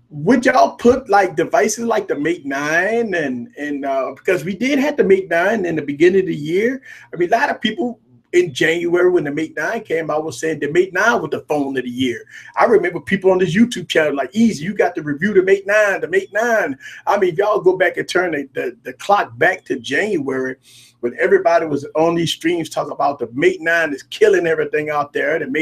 Would y'all put like devices like the Mate 9 and because we did have the Mate 9 in the beginning of the year. I mean, a lot of people in January when the Mate 9 came out was saying the Mate 9 was the phone of the year. I remember people on this YouTube channel like, easy, you got to review the Mate 9, the Mate 9. I mean, y'all go back and turn the clock back to January when everybody was on these streams talking about the Mate 9 is killing everything out there. And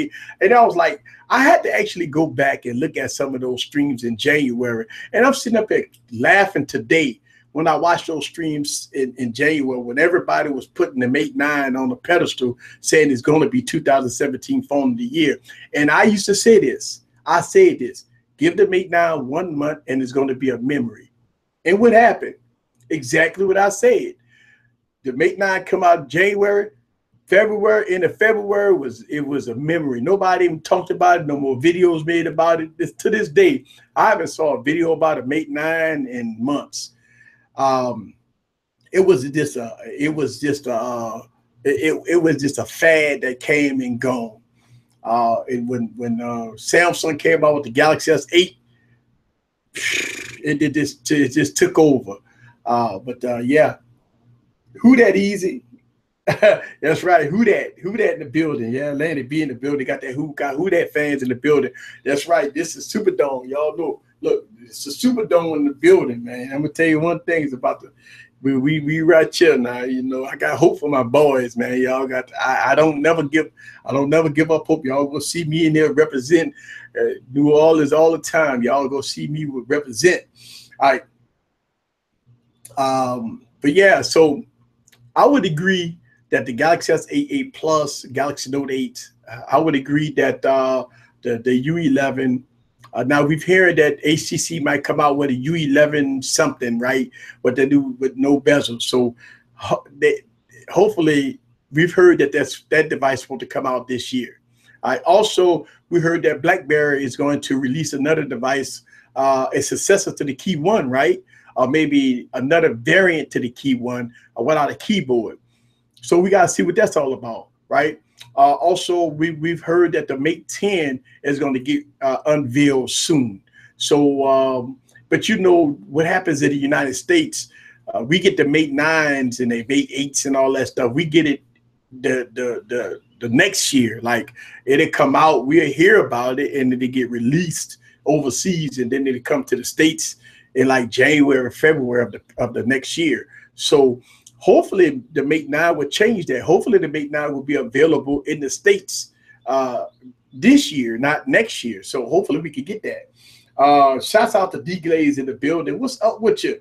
I was like, I had to actually go back and look at some of those streams in January. And I'm sitting up here laughing today when I watched those streams in January, when everybody was putting the Mate 9 on the pedestal, saying it's going to be 2017 phone of the year. And I used to say this. I said this. Give the Mate 9 1 month and it's going to be a memory. And what happened? Exactly what I said. The Mate 9 come out in January. February, end of February was a memory. Nobody even talked about it. No more videos made about it. To this day, I haven't saw a video about a Mate 9 in months. It was just a fad that came and gone. And when Samsung came out with the Galaxy S8, it just took over. Yeah, who that easy? That's right. Who that in the building? Yeah, Lanny B in the building. Got who that fans in the building. That's right. This is Superdome. Y'all know. Look, it's a Superdome in the building, man. I'm gonna tell you one thing is about we right here now. You know, I got hope for my boys, man. Y'all got. I don't never give up hope. Y'all go see me in there represent New Orleans all the time. Y'all go see me represent. All right. But yeah, so I would agree that the Galaxy S8 Plus, Galaxy Note 8, I would agree that the U11. Now we've heard that HTC might come out with a U11 something, right? What they do with no bezel. So hopefully we've heard that that device want to come out this year. We heard that BlackBerry is going to release another device, a successor to the Key One, right? Or maybe another variant to the Key One without a keyboard. So we got to see what that's all about, right? Also, we've heard that the Mate 10 is going to get unveiled soon. So, but you know what happens in the United States, we get the Mate 9s and the Mate 8s and all that stuff. We get it the next year. Like it'll come out, we'll hear about it, and then they get released overseas, and then they come to the States in like January, February of the next year. So hopefully the Mate 9 will change that. Hopefully the Mate 9 will be available in the States this year, not next year. So hopefully we can get that. Shouts out to D-Glaze in the building. What's up with you?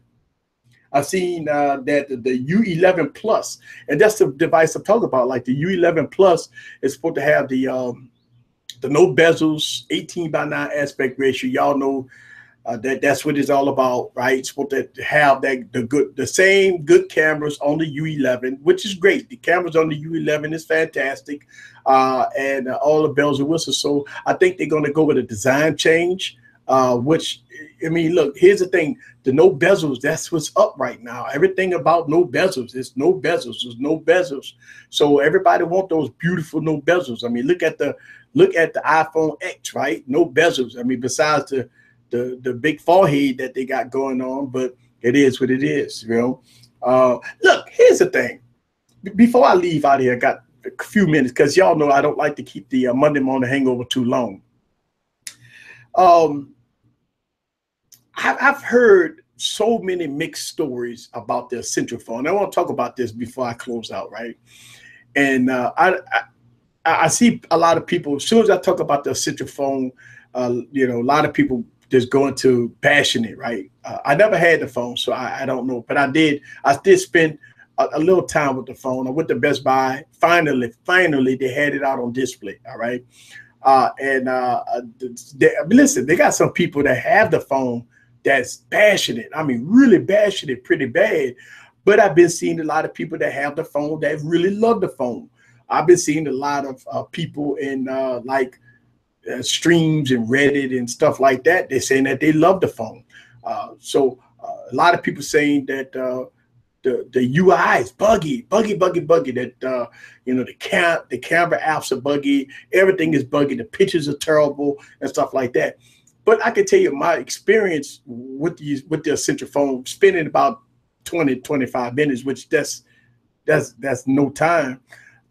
I've seen that the U11 Plus, and that's the device I'm talking about. Like the U11 Plus is supposed to have the no bezels, 18:9 aspect ratio. Y'all know that's what it's all about, right? It's supposed to have the same good cameras on the U11, which is great. The cameras on the U11 is fantastic, and all the bells and whistles. So I think they're going to go with a design change, which, I mean, look, here's the thing. The no bezels, that's what's up right now. Everything about no bezels. It's no bezels. There's no bezels. So everybody want those beautiful no bezels. I mean, look at the iPhone X, right? No bezels. I mean, besides the big forehead that they got going on, but it is what it is, you know. Look, here's the thing. Before I leave out here, I got a few minutes because y'all know I don't like to keep the Monday morning hangover too long. I've heard so many mixed stories about the Essential phone. I want to talk about this before I close out, right? And I see a lot of people, as soon as I talk about the Essential phone, you know, a lot of people just going to bashing it, right? I never had the phone, so I don't know. But I did spend a little time with the phone. I went to Best Buy. Finally, they had it out on display, all right? Listen, they got some people that have the phone that's bashing it. I mean, really bashing it pretty bad. But I've been seeing a lot of people that have the phone that really love the phone. I've been seeing a lot of people in streams and Reddit and stuff like that. They're saying that they love the phone. A lot of people saying that the UI is buggy. That you know, the camera apps are buggy. Everything is buggy. The pictures are terrible and stuff like that. But I can tell you my experience with the Essential phone, spending about 20-25 minutes, which that's no time.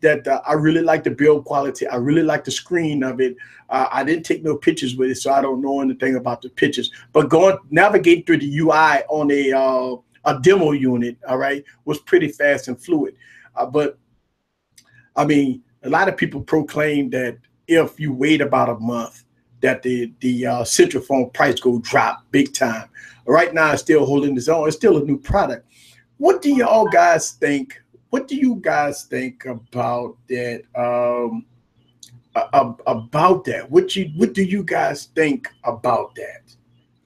That I really like the build quality. I really like the screen of it. I didn't take no pictures with it, so I don't know anything about the pictures. But navigating through the UI on a demo unit, all right, was pretty fast and fluid. But I mean, a lot of people proclaim that if you wait about a month, that the Central phone price go drop big time. Right now, it's still holding its own. It's still a new product. What do y'all guys think? What do you guys think about that? About that? What do you guys think about that?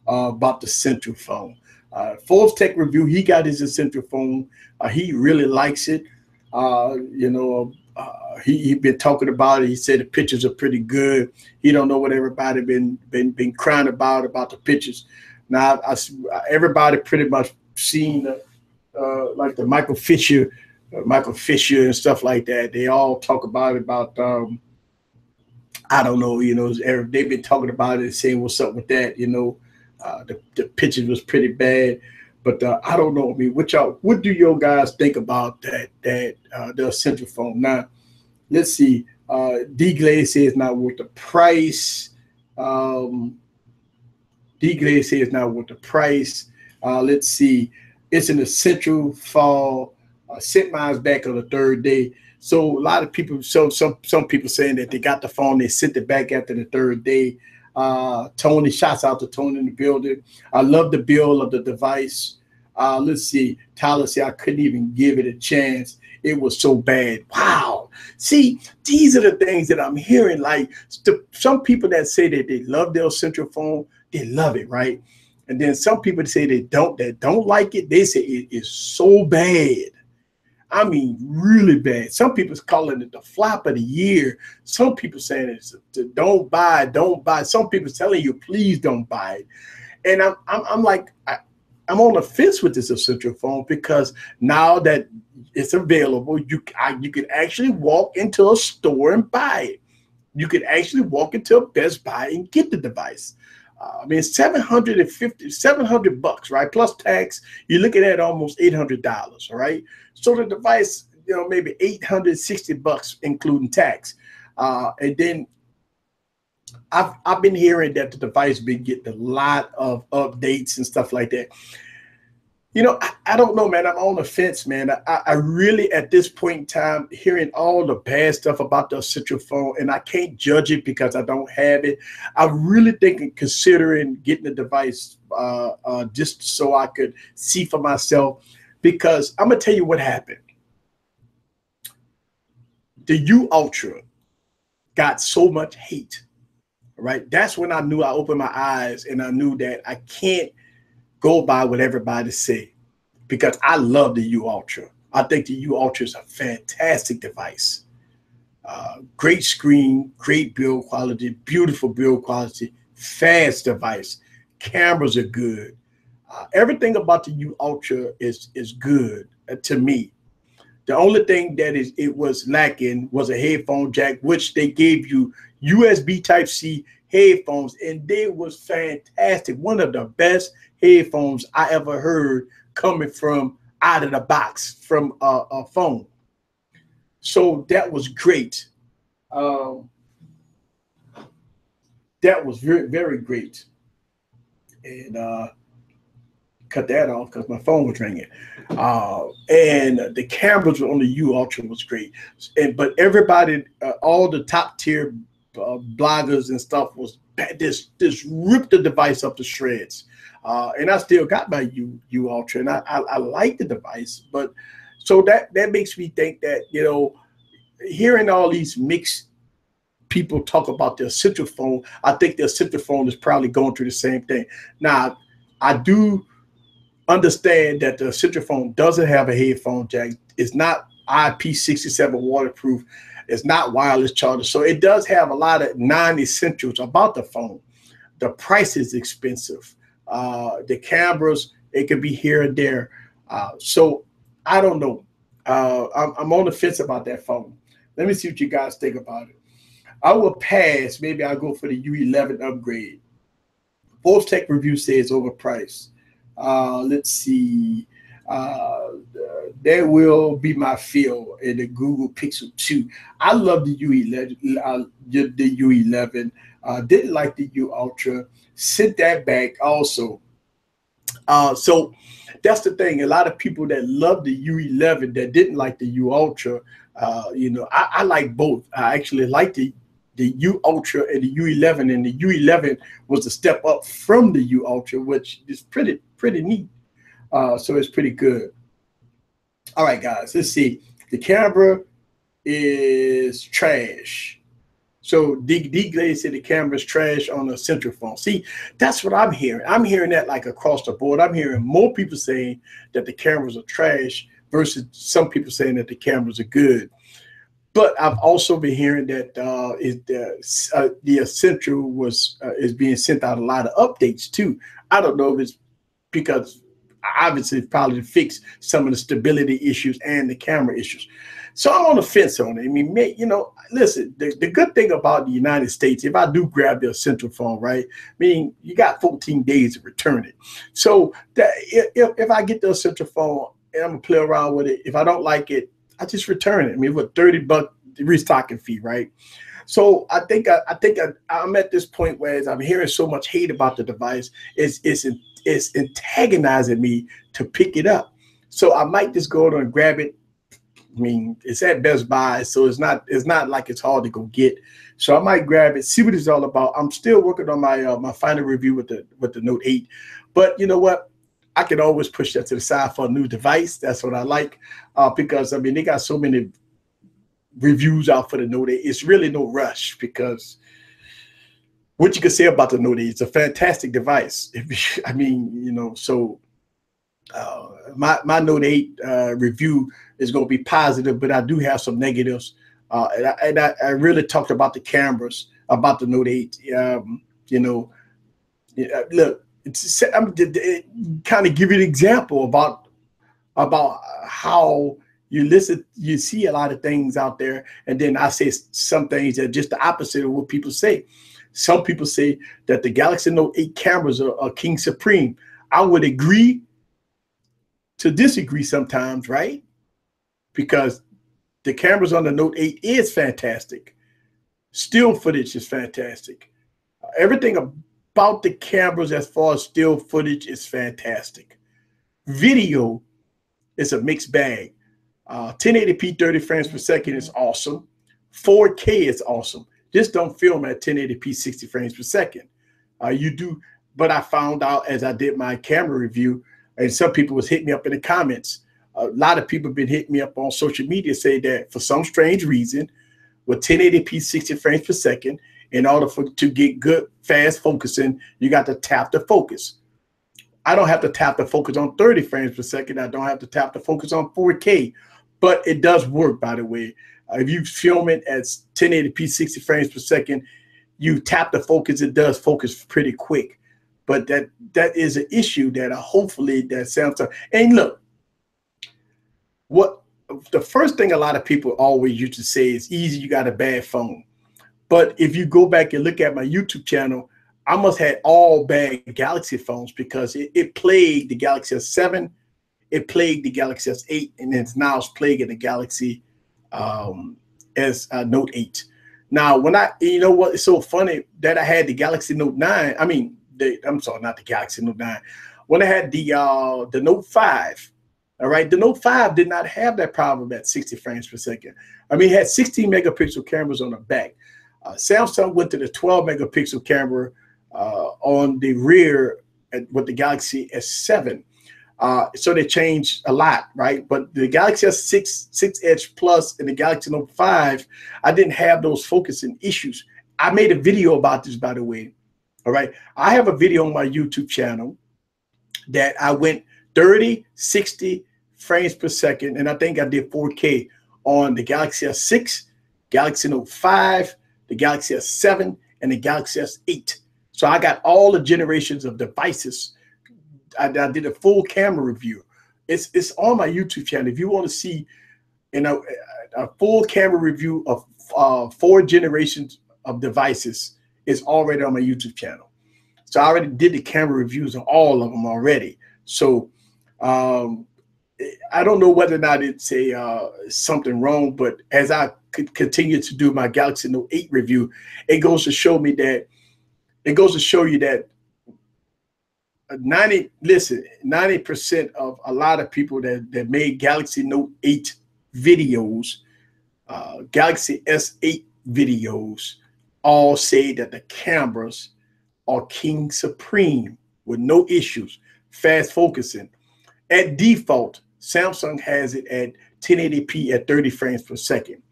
About the Central phone? Forbes Tech Review. He got his Essential phone. He really likes it. You know, he been talking about it. He said the pictures are pretty good. He don't know what everybody been crying about the pictures. Now, everybody pretty much seen like the Michael Fisher and stuff like that. They all talk about I don't know, you know, they've been talking about it and saying what's up with that, you know. The pictures was pretty bad, but I don't know. I mean, what do you guys think about that the Essential phone? Now, let's see. D Glade says not worth the price. D Glade says not worth the price. Let's see. It's an Essential fall. Sent mine back on the third day. So a lot of people, some people saying that they got the phone, they sent it back after the third day. Tony, shouts out to Tony in the building. I love the build of the device. Let's see. Tyler said I couldn't even give it a chance. It was so bad. Wow. See, these are the things that I'm hearing. Like some people that say that they love their Essential phone, they love it, right? And then some people say that don't like it. They say it is so bad. I mean, really bad. Some people's calling it the flop of the year. Some people saying it's don't buy. Some people telling you, please don't buy it. And I'm like, I'm on the fence with this Essential phone because now that it's available, you can actually walk into a store and buy it. You can actually walk into a Best Buy and get the device. I mean, $700, right? Plus tax, you're looking at almost $800, all right? So the device, you know, maybe $860, including tax. And then I've been hearing that the device been getting a lot of updates and stuff like that. You know, I don't know, man. I'm on the fence, man. I really, at this point in time, hearing all the bad stuff about the Essential phone, and I can't judge it because I don't have it. I'm really thinking, considering getting the device just so I could see for myself, because I'm going to tell you what happened. The U Ultra got so much hate, right? That's when I knew, I opened my eyes and I knew that I can't go by what everybody say, because I love the U Ultra. I think the U Ultra is a fantastic device. Great screen, great build quality, beautiful build quality, fast device. Cameras are good. Everything about the U Ultra is good to me. The only thing that it was lacking was a headphone jack, which they gave you USB Type-C headphones, and they was fantastic. One of the best headphones I ever heard coming from out of the box from a phone. So that was great. That was very, very great. And cut that off because my phone was ringing. And the cameras on the U Ultra was great. But everybody, all the top tier bloggers and stuff was this ripped the device up to shreds. And I still got my U Ultra, and I like the device. But so that makes me think that, you know, hearing all these mixed people talk about their Essential phone, I think their Essential phone is probably going through the same thing. Now, I do understand that the Essential phone doesn't have a headphone jack. It's not IP67 waterproof. It's not wireless charger. So it does have a lot of non-essentials about the phone. The price is expensive. The cameras, it could be here and there. So I don't know. I'm on the fence about that phone. Let me see what you guys think about it. I will pass. Maybe I'll go for the U11 upgrade. Post Tech Review says overpriced. Let's see. That will be my feel in the Google Pixel 2. I love the U11. The U11. Didn't like the U Ultra. Sent that back also. So that's the thing. A lot of people that love the U11 that didn't like the U Ultra. You know, I like both. I actually like the U Ultra and the U11, and the U11 was a step up from the U Ultra, which is pretty neat. So it's pretty good. All right, guys, let's see. The camera is trash. So D Glade said the camera is trash on the Essential phone. See, that's what I'm hearing. I'm hearing that like across the board. I'm hearing more people saying that the cameras are trash versus some people saying that the cameras are good. But I've also been hearing that the Essential is being sent out a lot of updates too. I don't know if it's because obviously it's probably to fix some of the stability issues and the camera issues. So I'm on the fence on it. I mean, you know, listen, the good thing about the United States, if I do grab the Essential phone, right, I mean, you got 14 days to return it. So that if I get the Essential phone and I'm gonna play around with it, if I don't like it, I just return it. I mean, with $30 restocking fee, right? So I think I'm at this point where I'm hearing so much hate about the device, it's antagonizing me to pick it up. So I might just go on and grab it. I mean, it's at Best Buy, so it's not like it's hard to go get. So I might grab it, see what it's all about. I'm still working on my my final review with the Note 8, but you know what? I can always push that to the side for a new device. That's what I like, because I mean they got so many reviews out for the Note 8. It's really no rush, because what you can say about the Note 8, it's a fantastic device. I mean, you know, so my Note 8 review is going to be positive, but I do have some negatives. And I really talked about the cameras, about the Note 8. You know, look, I'm kind of give you an example about how you see a lot of things out there, and then I say some things that are just the opposite of what people say. Some people say that the Galaxy Note 8 cameras are king supreme. I would agree to disagree sometimes, right? Because the cameras on the Note 8 is fantastic. Still footage is fantastic. Everything about the cameras as far as still footage is fantastic. Video is a mixed bag. 1080p 30 frames per second is awesome. 4K is awesome. Just don't film at 1080p 60 frames per second. You do, but I found out as I did my camera review, and some people was hitting me up in the comments. A lot of people have been hitting me up on social media saying that for some strange reason, with 1080p 60 frames per second, in order to get good fast focusing, you got to tap the focus. I don't have to tap the focus on 30 frames per second. I don't have to tap the focus on 4K, but it does work, by the way. If you film it at 1080p 60 frames per second, you tap the focus, it does focus pretty quick. But that is an issue that hopefully that Samsung. And look, what the first thing a lot of people always used to say is easy, you got a bad phone. But if you go back and look at my YouTube channel, I must have all bad Galaxy phones, because it plagued the Galaxy S7, it plagued the Galaxy S8, and then now it's plaguing the Galaxy Note 8. Now, you know what, it's so funny that I had the Galaxy Note 9. I mean, I'm sorry, not the Galaxy Note 9. when I had the Note 5. All right, the Note 5 did not have that problem at 60 frames per second. I mean, it had 16 megapixel cameras on the back. Samsung went to the 12 megapixel camera on the rear with the Galaxy S7. So they changed a lot, right? But the Galaxy S6, 6 Edge Plus, and the Galaxy Note 5, I didn't have those focusing issues. I made a video about this, by the way. All right, I have a video on my YouTube channel that I went 30, 60 frames per second, and I think I did 4K on the Galaxy S6, Galaxy Note 5, the Galaxy S7, and the Galaxy S8. So I got all the generations of devices. I did a full camera review. It's on my YouTube channel. If you want to see, a full camera review of 4 generations of devices, is already on my YouTube channel. So I already did the camera reviews on all of them already. So I don't know whether or not it's something wrong, but as I could continue to do my Galaxy Note 8 review, it goes to show you that 90% of a lot of people that made Galaxy Note 8 videos, Galaxy S8 videos, all say that the cameras are king supreme with no issues, fast focusing. At default, Samsung has it at 1080p at 30 frames per second.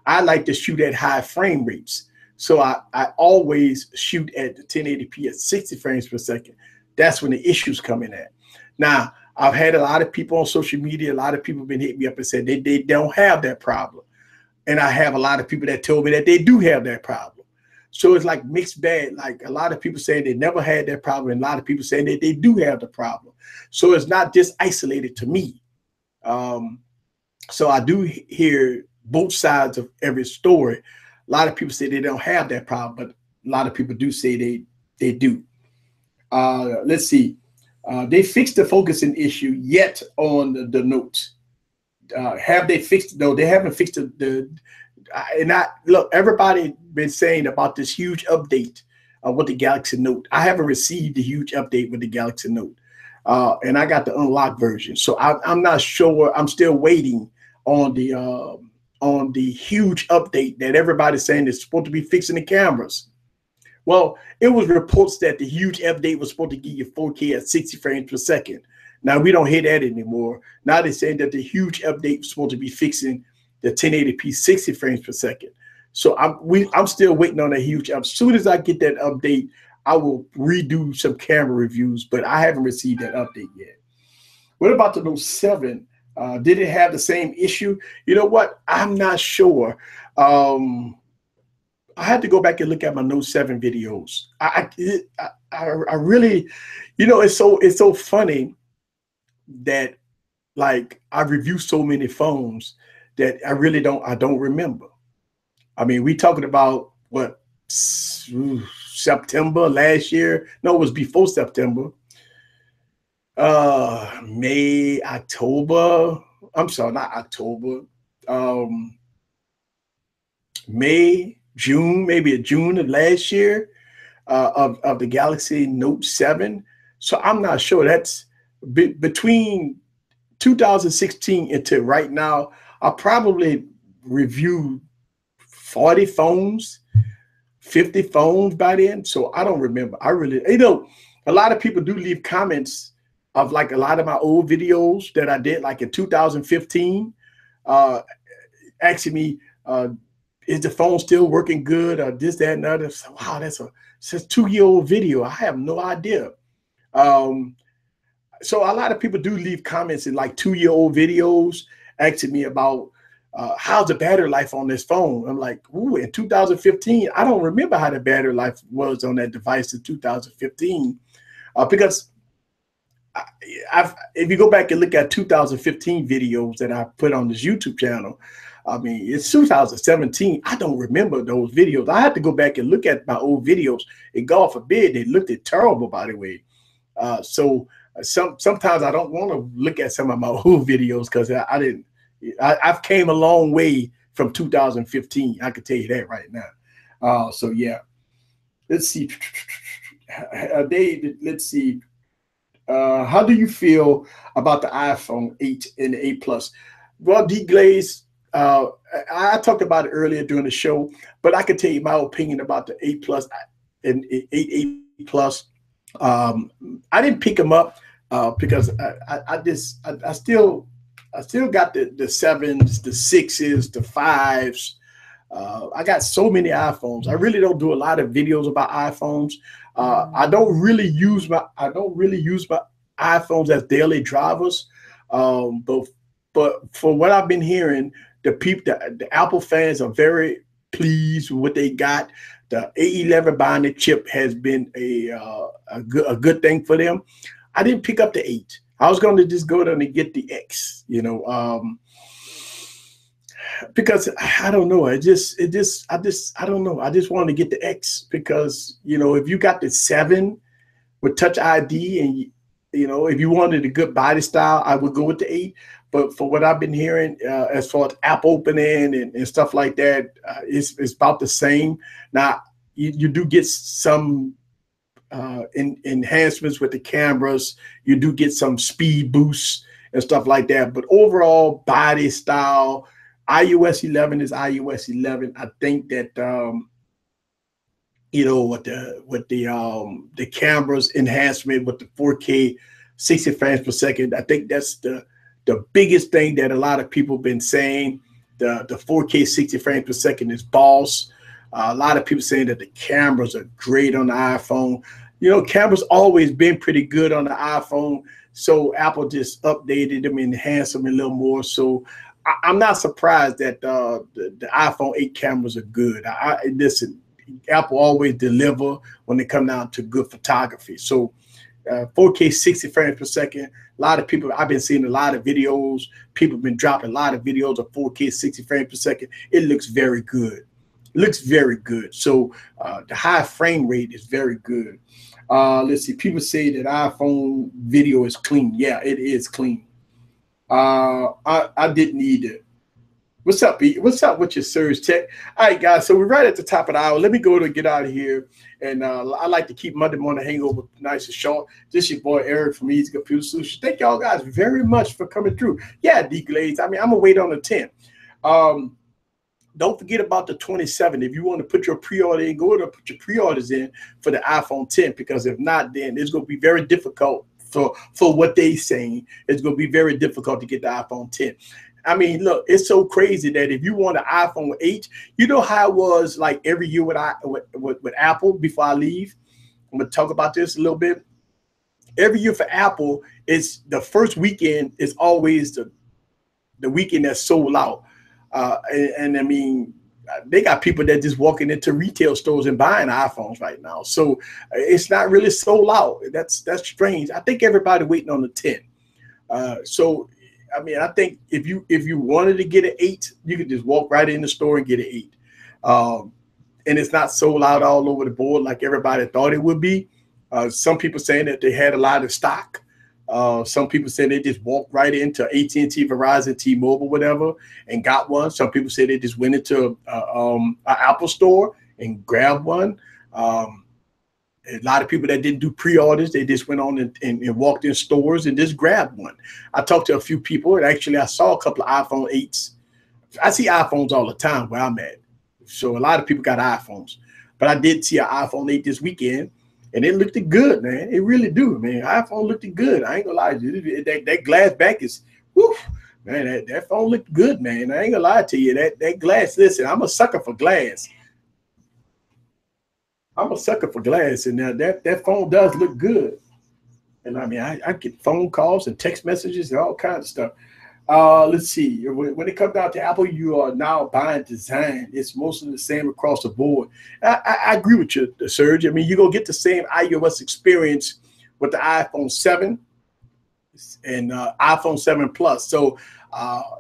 I like to shoot at high frame rates. So I always shoot at 1080p at 60 frames per second. That's when the issues come in at. Now, I've had a lot of people on social media, a lot of people have been hitting me up and said they don't have that problem. And I have a lot of people that told me that they do have that problem. So it's like mixed bag. Like a lot of people saying they never had that problem, and a lot of people saying that they do have the problem. So it's not just isolated to me. So I do hear both sides of every story. A lot of people say they don't have that problem, but a lot of people do say they do. Let's see. They fixed the focusing issue yet on the Note. Have they fixed it? No, they haven't fixed look, everybody been saying about this huge update with the Galaxy Note. I haven't received the huge update with the Galaxy Note. And I got the unlocked version. So I'm not sure. I'm still waiting on the huge update that everybody's saying is supposed to be fixing the cameras. Well, it was reports that the huge update was supposed to give you 4K at 60 frames per second. Now we don't hear that anymore. Now they're saying that the huge update was supposed to be fixing the 1080p 60 frames per second. So I'm still waiting on a huge up. As soon as I get that update, I will redo some camera reviews, but I haven't received that update yet. What about the Note 7? Did it have the same issue? You know what? I'm not sure. I had to go back and look at my Note 7 videos. I really, it's so funny that like I review so many phones that I don't remember. I mean, we talking about what, September last year? No, it was before September. May, October. I'm sorry, not October. May, June, maybe June of last year, of the Galaxy Note 7. So I'm not sure. That's between 2016 until right now. I probably reviewed 40 phones, 50 phones by then. So I don't remember. I really, a lot of people do leave comments of like a lot of my old videos that I did like in 2015, asking me, is the phone still working good, or this, that, and other? So, wow, that's a 2-year-old video. I have no idea. So a lot of people do leave comments in like 2-year-old videos asking me about how's the battery life on this phone. I'm like, ooh, in 2015, I don't remember how the battery life was on that device in 2015, because if you go back and look at 2015 videos that I put on this YouTube channel, I mean, it's 2017. I don't remember those videos. I had to go back and look at my old videos, and God forbid, they looked terrible, by the way. Sometimes I don't want to look at some of my old videos because I've came a long way from 2015. I can tell you that right now. So yeah, let's see. Let's see. How do you feel about the iPhone 8 and the 8 Plus? Well, D Glaze, I talked about it earlier during the show, but I can tell you my opinion about the 8 Plus and 8 Plus. I didn't pick them up because I still got the sevens, the sixes, the fives. I got so many iPhones. I really don't do a lot of videos about iPhones. I don't really use my iPhones as daily drivers. But for what I've been hearing, the Apple fans are very pleased with what they got. The A11 bionic chip has been a good thing for them. I didn't pick up the 8. I was going to just go down and get the X, because I don't know. I don't know. I just wanted to get the X because, if you got the 7 with Touch ID and, if you wanted a good body style, I would go with the 8. But for what I've been hearing, as far as app opening and stuff like that, it's about the same. Now, you do get some enhancements with the cameras. You do get some speed boosts and stuff like that. But overall, body style, iOS 11 is iOS 11. I think that with the cameras enhancement with the 4K 60 frames per second, I think that's the biggest thing that a lot of people have been saying. The 4K 60 frames per second is boss. A lot of people saying that the cameras are great on the iPhone. Cameras always been pretty good on the iPhone, so Apple just updated them, enhanced them a little more. So I'm not surprised that the iPhone 8 cameras are good. Listen, Apple always deliver when it comes down to good photography. So 4K 60 frames per second. A lot of people, I've been seeing a lot of videos. People have been dropping a lot of videos of 4K 60 frames per second. It looks very good. Looks very good. So the high frame rate is very good. Let's see. People say that iPhone video is clean. Yeah, it is clean. I didn't need it. What's up, B? What's up with your Surge Tech? All right, guys. So we're right at the top of the hour. Let me go to get out of here. And I like to keep Monday Morning Hangover nice and short. This is your boy Eric from Easy Computer Solutions. Thank y'all guys very much for coming through. Yeah, D Glaze. I mean, I'm gonna wait on the 10. Don't forget about the 27. If you want to put your pre-order in, go to put your pre-orders in for the iPhone 10, because if not, then it's going to be very difficult for what they're saying. It's going to be very difficult to get the iPhone 10. I mean, look, it's so crazy that if you want an iPhone 8, you know how it was like every year with Apple before I leave? I'm going to talk about this a little bit. Every year for Apple, it's the first weekend is always the weekend that's sold out. And I mean, they got people that just walking into retail stores and buying iPhones right now. So it's not really sold out. That's strange. I think everybody waiting on the 10. So I mean, I think if you wanted to get an 8, you could just walk right in the store and get an 8. And it's not sold out all over the board like everybody thought it would be. Some people saying that they had a lot of stock. Some people say they just walked right into AT&T, Verizon, T-Mobile, whatever, and got one. Some people say they just went into an Apple store and grabbed one. A lot of people that didn't do pre-orders, they just went on and walked in stores and just grabbed one. I talked to a few people, and actually I saw a couple of iPhone 8s. I see iPhones all the time where I'm at. So a lot of people got iPhones. But I did see an iPhone 8 this weekend. And it looked good, man. It really do, man. iPhone looked good. I ain't gonna lie to you. That glass back is, whew, man. That phone looked good, man. I ain't gonna lie to you. That glass. Listen, I'm a sucker for glass. I'm a sucker for glass, and that phone does look good. And I mean, I get phone calls and text messages and all kinds of stuff. Let's see. When it comes down to Apple, you are now buying design. It's mostly the same across the board. I agree with you, Serge. I mean, you're going to get the same iOS experience with the iPhone 7 and iPhone 7 Plus. So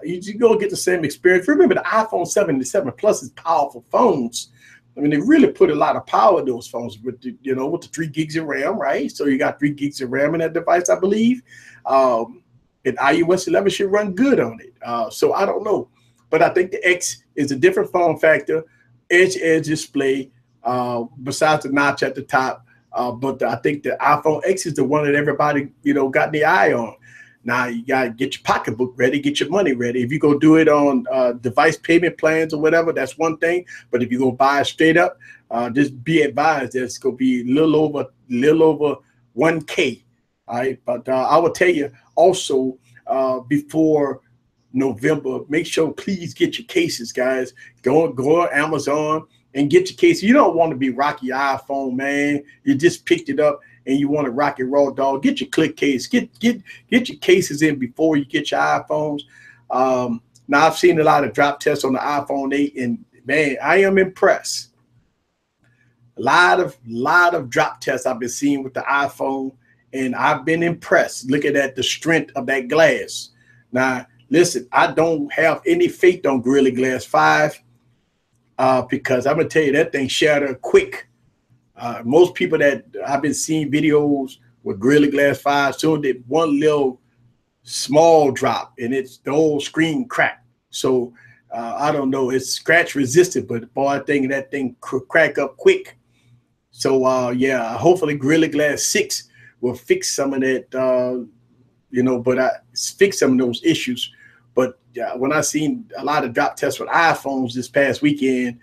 you're going to get the same experience. Remember, the iPhone 7 and the 7 Plus is powerful phones. I mean, they really put a lot of power in those phones with the 3 gigs of RAM, right? So you got 3 gigs of RAM in that device, I believe. And iOS 11 should run good on it. So I don't know. But I think the X is a different form factor, edge display, besides the notch at the top. But I think the iPhone X is the one that everybody, got the eye on. Now you gotta get your pocketbook ready, get your money ready. If you go do it on device payment plans or whatever, that's one thing. But if you go buy it straight up, just be advised that it's gonna be a little over 1K. All right, but I will tell you also before November, make sure please get your cases, guys. Go on Amazon and get your case. You don't want to be rocking your iPhone, man. You just picked it up and you want to rock it raw dog. Get your click case. Get your cases in before you get your iPhones. Now I've seen a lot of drop tests on the iPhone 8, and man, I am impressed. A lot of drop tests I've been seeing with the iPhone, and I've been impressed looking at the strength of that glass. Now, listen, I don't have any faith on Gorilla Glass 5 because I'm going to tell you that thing shattered quick. Most people that I've been seeing videos with Gorilla Glass 5 showed that one little small drop and the whole screen cracked. So I don't know. It's scratch resistant, but boy, I think that thing crack up quick. So yeah, hopefully Gorilla Glass 6 will fix some of that, fix some of those issues. But when I seen a lot of drop tests with iPhones this past weekend,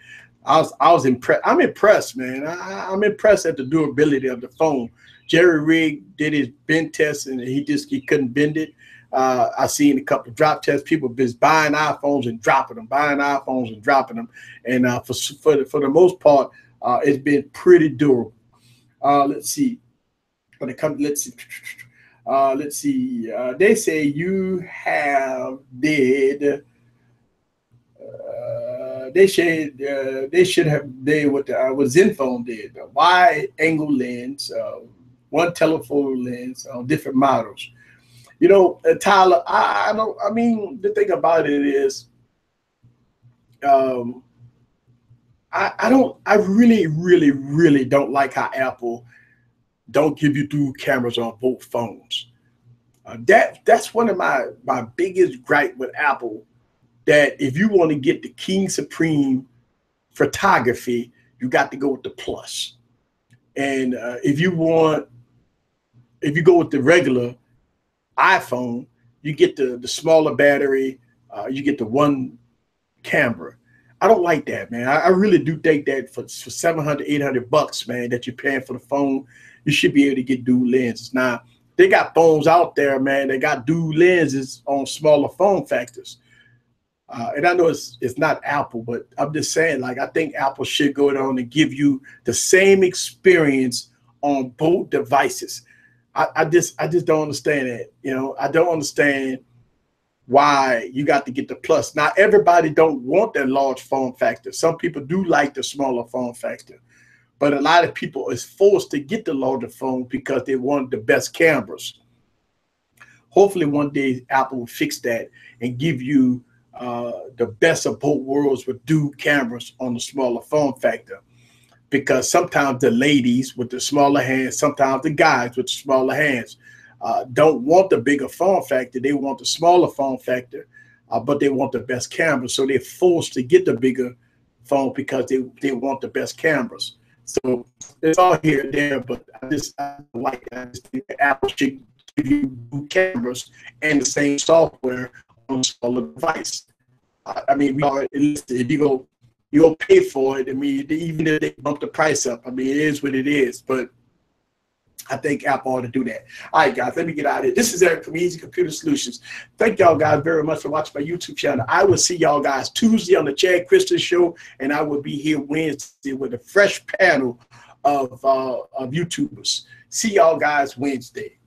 I was impressed. I'm impressed, man. I'm impressed at the durability of the phone. Jerry Rig did his bend test and he couldn't bend it. I seen a couple of drop tests. People just buying iPhones and dropping them, and for the most part, it's been pretty durable. Let's see. When it comes, let's see. They say you have did. They should have did what Zenfone did. The wide angle lens, one telephoto lens on different models. Tyler, I mean, the thing about it is, I really don't like how Apple don't give you dual cameras on both phones. That's one of my biggest gripe with Apple. That if you want to get the King Supreme photography, you got to go with the Plus. And if you go with the regular iPhone, you get the smaller battery, you get the one camera. I don't like that, man. I really do think that for $700, $800, man, that you're paying for the phone, you should be able to get dual lenses. Now, they got phones out there, man, they got dual lenses on smaller form factors. And I know it's not Apple, but I'm just saying, like, I think Apple should go down and give you the same experience on both devices. I just don't understand that. I don't understand why you got to get the Plus. Now, everybody don't want that large form factor. Some people do like the smaller form factor, but a lot of people is forced to get the larger phone because they want the best cameras. Hopefully one day Apple will fix that and give you the best of both worlds with dual cameras on the smaller form factor. Because sometimes the ladies with the smaller hands, sometimes the guys with the smaller hands don't want the bigger form factor. They want the smaller form factor, but they want the best cameras. So they're forced to get the bigger phone because they want the best cameras. So it's all here and there, but I just think that Apple should give you new cameras and the same software on a smaller device. I mean, if you go pay for it. I mean, even if they bump the price up, I mean, it is what it is. But I think Apple ought to do that. All right, guys, let me get out of here. This is Eric from Easy Computer Solutions. Thank y'all guys very much for watching my YouTube channel. I will see y'all guys Tuesday on the Chad Christian Show, and I will be here Wednesday with a fresh panel of YouTubers. See y'all guys Wednesday.